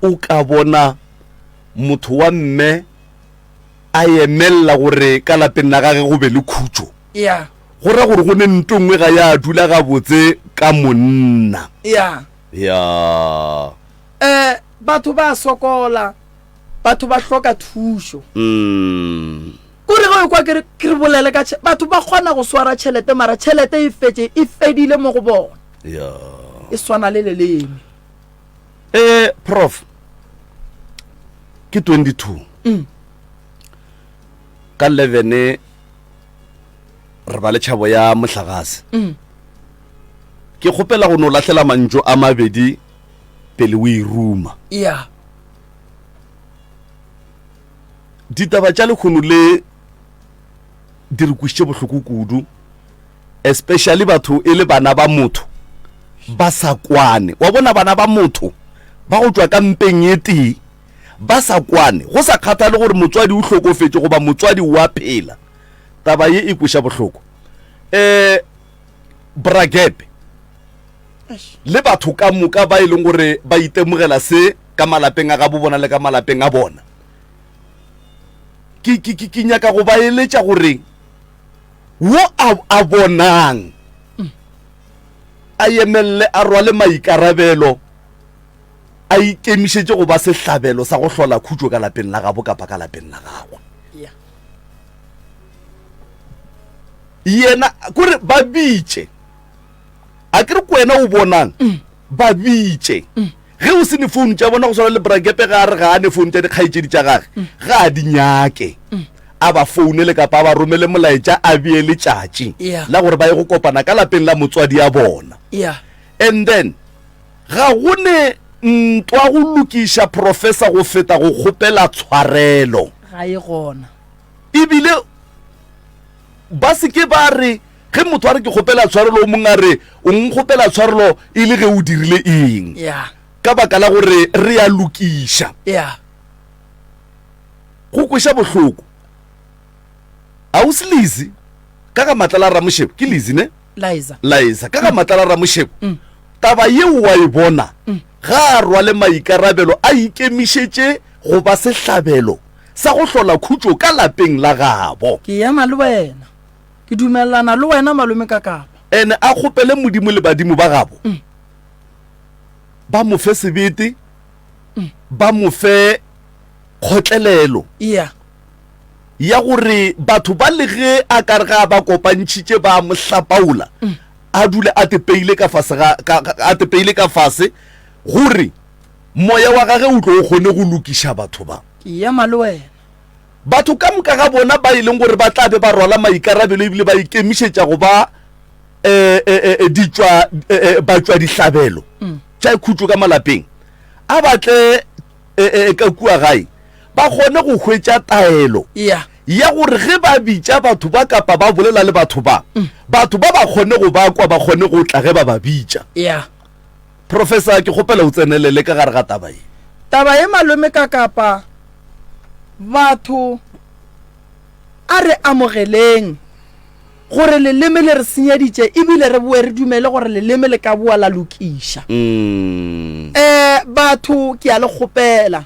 o ka bona motho wa mme a emelela gore ka lapeng la gage go be le khutšo go ra gore go ne ntongwe ga ya dula gabotse ka monna batho ba sokola batho ba hloka thušo kore go kwa ke re bolele ka batho ba kgona go swara tšhelete mara tšhelete e fetse e fedile mo go bona e swana le leleme prof ke 22 ka 11 re ba le tšhabo ya mohlagase ke kgopela go no lahlela mantšo a mabedi pele o e ruma ditaba tša lekgono le di re kwešiše bohloko kudu especially batho e le bana ba motho ba sa kwane wa bona bana ba motho ba go tšwa ka mpeng ye tee ba sa kwane go sa kgathale gore motswadi o hlokofetse goba motswadi wa phela taba ye e kweša bohloko bragepe le batho ka moka ba e leng gore ba itemogela se ka malapeng a ga bo bona le ka malapeng a bona ke nyaka go ba eletša gore wo a bonang a emelele a rwale maikarabelo a ikemišetše go ba sehlabelo sa go hlola khutšo ka lapeng la gabo kapa ka lapeng la gagwe yena kore ba bitše a ke re ko wena o bonang ba bitše ge o se ne phone tša bona go swana le bragepe ga a re ga a ne phone tša dikgaetšedi tša gage ga a di nyake a ba founele kapa a ba romele molaetša a bee letšatši la gore ba ye go kopana ka lapeng la motswadi a bona and then ga go ne ntwa go lokiša professor go feta go kgopela tshwarelo ga e gona ebile ba se ke ba re ge motho a re ke kgopela tshwarelo o mongwe a re o nkgopela tshwarelo e le ge o dirile eng ka baka la gore re a lokiša go kweša bohloko a o se Lizi ka ga matla la Ramoshebo ke Lizi ne Liza ka ga matla la Ramoshebo taba yeo wa e bona ga a rwale maikarabelo a ikemišetše go ba sehlabelo sa go hlola khutšo ka lapeng la gabo ke ema le wena ke dumelana le wena malome ka kapa ene a kgopele modimo le badimo ba gabo ba mo fe sebete ba mo fe kgotlelelo ya gore batho ba le ge a ka re ga ba kopantšhitše ba mo hlapaola a dule a tepeile ka fase gore moya wa gage o tlo o kgone go lokiša batho ba ke ema le wena batho ka moka ga bona ba e leng gore ba tla be ba rwala maikarabelo ebile ba ikemišetša go ba di tswa ba tswa dihlabelo tša khutlo ka malapeng a batle ka kua gae ba kgone go hwetša taelo ya gore ge ba bitša batho ba kapa ba bolela le batho ba kgone go bakwa ba kgone go tla ge ba ba bitša professor ke kgopela o tsenelele ka gare ga taba e malome ka kapa batho a re amogeleng gore leleme le re senyeditše ebile re boe re dumele gore leleme le ka bua la lokiša batho ke a le kgopela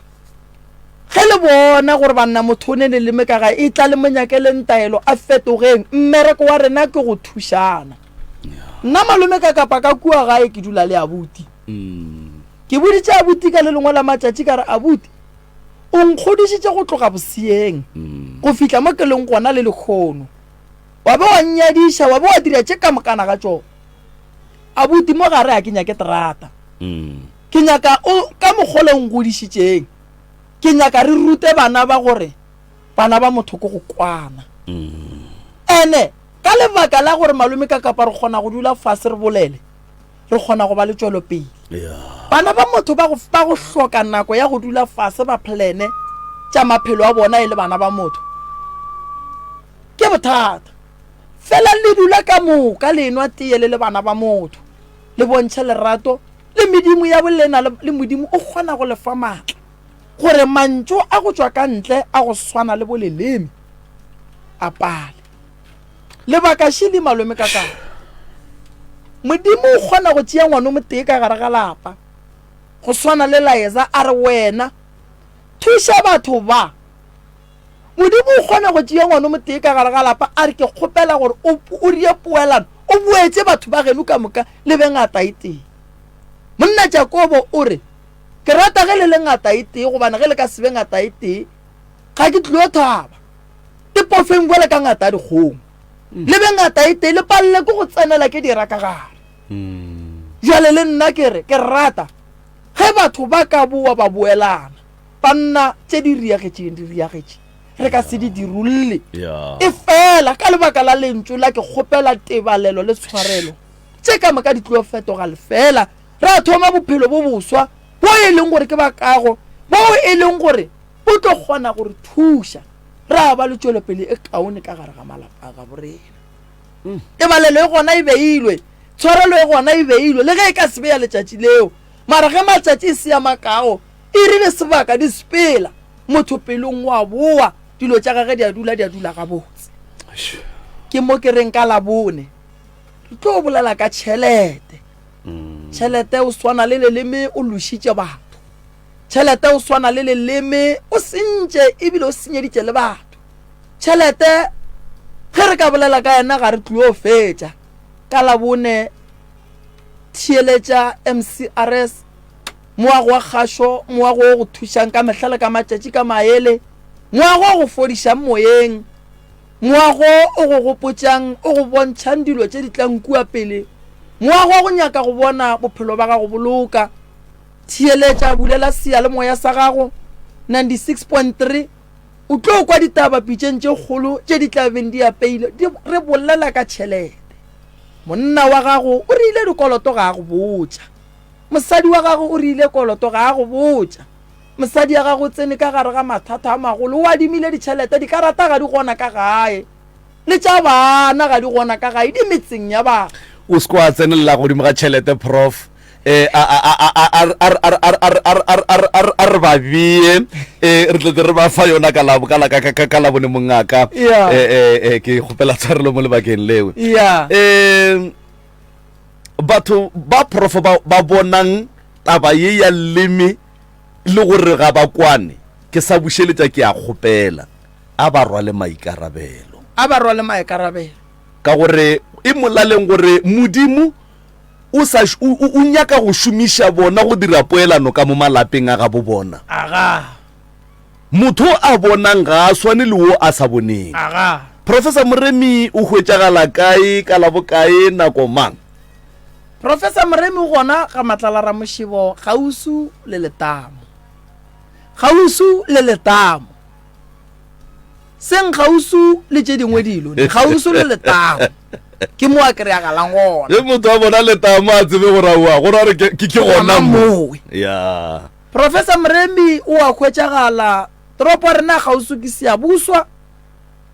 ge le bona gore banna motho o ne leleme ka ga e tla le monyakeleng taelo a fetogeng mmereko wa rena ke go thušana nna malome ka kapa ka kua gae ke dula le abuti ke boditše abuti ka le lengwe la matšatši ka re abuti o nkgodišitše go tloga bosieng go fihla mo ke leng gona le lekgono wa be wa nnyadiša wa be wa dira tše ka mokana ga tšone abuti mo gare a ke nyake terata ke nyaka ka mokgoleng godišitšeng ke nyaka re rute bana ba gore bana ba motho ko go kwana ene ka lebaka la gore malome ka kapa re kgona go dula fase re bolele re kgona go ba le tšwelopele bana ba motho ba go hloka nako ya go dula fase ba plane tša maphelo a bona e le bana ba motho ke bothata fela le dula ka moka le enwa teye le bana ba motho le bontšhe lerato le medimo ya bolena le modimo o kgona go lefa maatla gore mantšo a go tšwa ka ntle a go swana le boleleme a pale lebaka šile malome ka kapa modimo o kgona go tšea ngwana motee ka gare ga lapa go swana le laeza a re wena thuša batho ba modimo o kgona go tšea ngwana motee ka gare ga lapa a re ke kgopela gore o rie poelano o boetse batho ba geno ka moka le bengata e tee monna Jakobo o re ke rata ge le le ngata e tee gobane ge le ka sebe ngata e tee ga ke tlile thaba ke pofeng bole ka ngata dikgong le bengata e tee le palle ko go tsenela ke dira ka gare jale le nna ke re ke rata ge batho ba ka bua ba boelana ba nna tše di riagetše re ka se di dirulle e fela ka lebaka la lentšu la ke kgopela tebalelo le tshwarelo tše ka moka di tlilo fetoga le fela re a thoma bophelo bo boswa bo e leng gore ke bakago bo e leng gore bo tlo kgona gore thuša re a ba le tšwelopele e kaone ka gare ga malapa ga borena tebalelo e gona e beilwe tshwarelo e gona e beilwe le ge e ka sebe ya letšatši leo mara ge matšatši e se ya makago e rile sebaka di sepela motho pelong wa boa dilo tša gage di a dula ga botse ke mo ke reng ka labone re tlo bolela ka tšhelete tšhelete o swana le leleme o lošitše batho tšhelete o swana le leleme o sentše ebile o senyeditše le batho tšhelete ge re ka bolela ka yena ga re tlile o fetša ka labone theeletša MCRS moago wa kgašo moago o go thušang ka mehlale ka matšatši ka maele moago o go fodišang moyeng moago o go gopotšang o go bontšhang dilo tše di tlang kua pele moago wa go nyaka go bona bophelo ba gago boloka theeletša bulela seyalemoya sa gago 96.3 o tlo kwa ditaba pitšeng tše kgolo tše di tla beng di apeile re bolela ka tšhelete monna wa gago o rile dikoloto ga go botša mosadi wa gago o rile koloto ga go botša mosadi ya gago tsene ka gare ga mathata a magolo o adimile ditšhelete di karata ga di gona ka gae le tša bana ga di gona ka gae di metseng ya bago o se ko a tsenelela godimo ga tšhelete prof a re ba bie re tlete re ba fa yona ka labone mongaka ke kgopela tshwarelo mo lebakeng leo batho ba prof ba bonang taba ye ya leme le gore ga ba kwane ke sa bušeletša ke a kgopela a ba rwale maikarabelo ka gore e molaleng gore modimo o nyaka go šomiša bona go dira poelano ka mo malapeng a ga bo bona motho a bonang ga a swane le wo a sa boneng Professor Moremi o hwetšagala kae ka la bokae nako mang Professor Moremi o gona ga matlala ra mošibo gausu le letamo seng gausu le tše dingwe dilo gausu le letamo ke mo a kry-agalang gona ye motho a bona letamo a tsebe gore aowa go ra re ke gona mowe ya Professor Mremi o a khwetšagala toropo rena gausu ke Seabuswa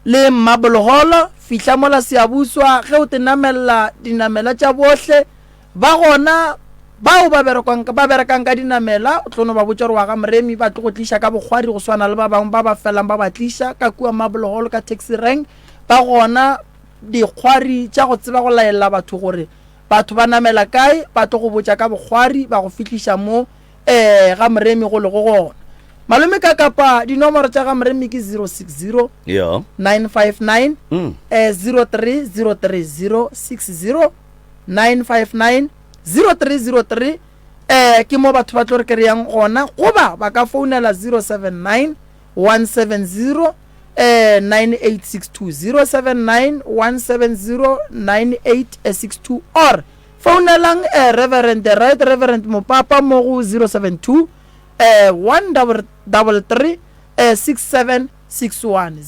le Mabelholo fihla mola Seabuswa ge o tenamela dinamela tša bohle ba gona bao ba berekang ka dinamela o tlono ba botša gore wa ga Mremi ba tlo go tliša ka bogwadi go swana le ba bangwe ba ba felang ba ba tliša ka kua Mabelholo ka taxi rank ba gona dikgwari tša go tseba go laela batho gore batho ba namela kae ba tlo go botša ka bogwari ba go fihliša mo ga Mremi go le go gona malome ka kapa dinomoro tša ga Mremi ke 060 959 03030 60 959 0303 ke mo batho ba tlo re kry-ang gona goba ba ka founela 079 170 9862 079 170 9862 or founelang Reverend Mopapa mo go 072 133 6761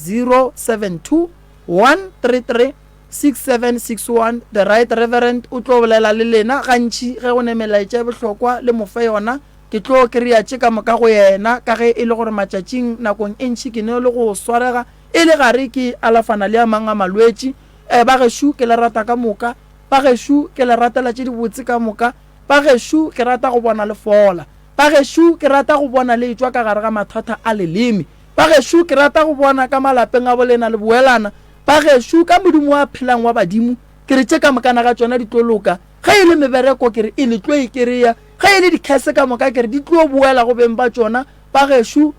072 133 6761 the right reverend o tlo bolela le lena gantši ge go nemelaetša bohlokwa le mofe yona ke tlo kry-a tše ka moka go yena ka ge e le gore matšatšing nakong e ntši ke ne le go swarega e le gare ke alafana le a mang a malwetši ba gešo ke le rata ka moka ba gešo ke le ratela tše dibotse ka moka ba gešo ke rata go bona le fola ba gešo ke rata go bona le tšwa ka gare ga mathata a leleme ba gešo ke rata go bona ka malapeng a bolena le boelana ba gešo ka modimo wa phelang wa badimo ke re tše ka mokana ga tšona di tlo loka ge e le mebereko ke re e le tlo e kry-a ge e le dikhese ka moka ke re di tlo boela go beng ba tšona ba gešo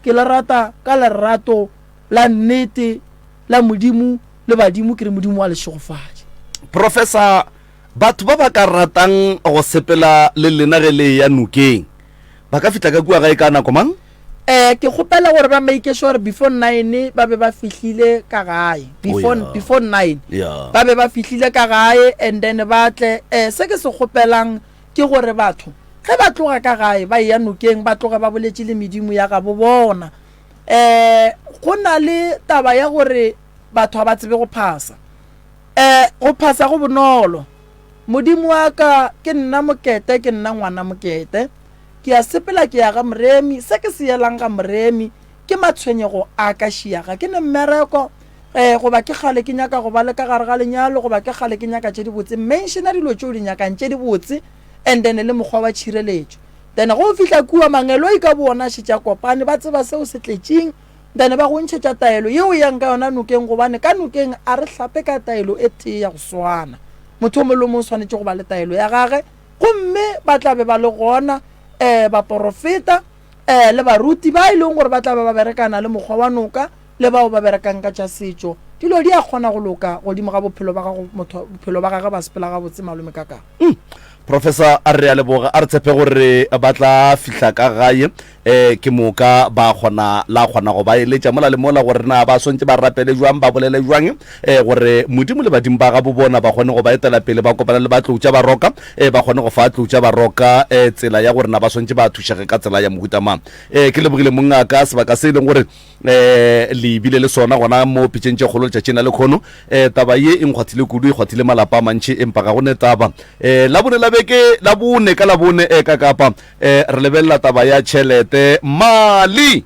ke le rata ka lerato la nnete la modimo le badimo ke re modimo wa lešogofadi Professor batho ba ba ka ratang go sepela le lena ge le ya nokeng ba ka fitla ka kua gae ka nako mang ke kgopela gore ba make sure before 9 ba be ba fihlile ka gae before 9 ba be ba fihlile ka gae and then ba tle se ke se kgopelang ke gore batho ge ba tloga ka gae ba ya nokeng ba tloga ba boletše le medimo ya ga bo bona go na le taba ya gore batho ba tsebe go phasa go bonolo modimo wa ka ke nna mokete ke nna ngwana mokete ke a sepela ke ya ga Mremi se ke se yelang ga Mremi ke matshwenyego a ka šiaga ke ne mmereko goba ke gale ke nyaka go ba le ka gare ga lenyalo goba ke gale ke nyaka tše dibotse mensiona dilo tšeo di nyakang tše dibotse and then le mokgwa wa tšhireletšo then go fihla kua mangelo e ka bona šetša kopane ba tseba seo se tletšeng then ba go ntšhetša taelo yeo yang ka yona nokeng gobane ka nokeng a re hlape ka taelo e tee ya go swana motho o mo le mo swanetše go ba le taelo ya gage gomme ba tla be ba le gona ba profeta le baruti ba e leng gore ba tla ba berekana le mokgwa wa noka le bao ba berekang ka tša setšo dilo di a kgona go loka godimo ga bophelo ba gage ba sepela ga botse malome ka kang Professor a re a leboga a re tshepe gore ba tla fihla ka gae ke moka ba kgona go ba eletša mola le mola gore na ba swantse ba rapele jwang ba bolele jwang gore modimo le badimo ba ga bo bona ba kgone go ba etela pele ba kopana le ba tloutša ba roka ba kgone go fa tloutša ba roka tsela ya gore na ba swantse ba thušege ka tsela ya mohuta mang ke lebogile mongaka sebaka se e leng gore le ebile le sona gona mo pitšeng tše kgolo letšatšing la lekgono taba ye e nkgwathile kudu e kgwathile malapa a mantši empa ga gone taba la bone la beke la bone ka labone ka kapa re lebelela taba ya tšhelete money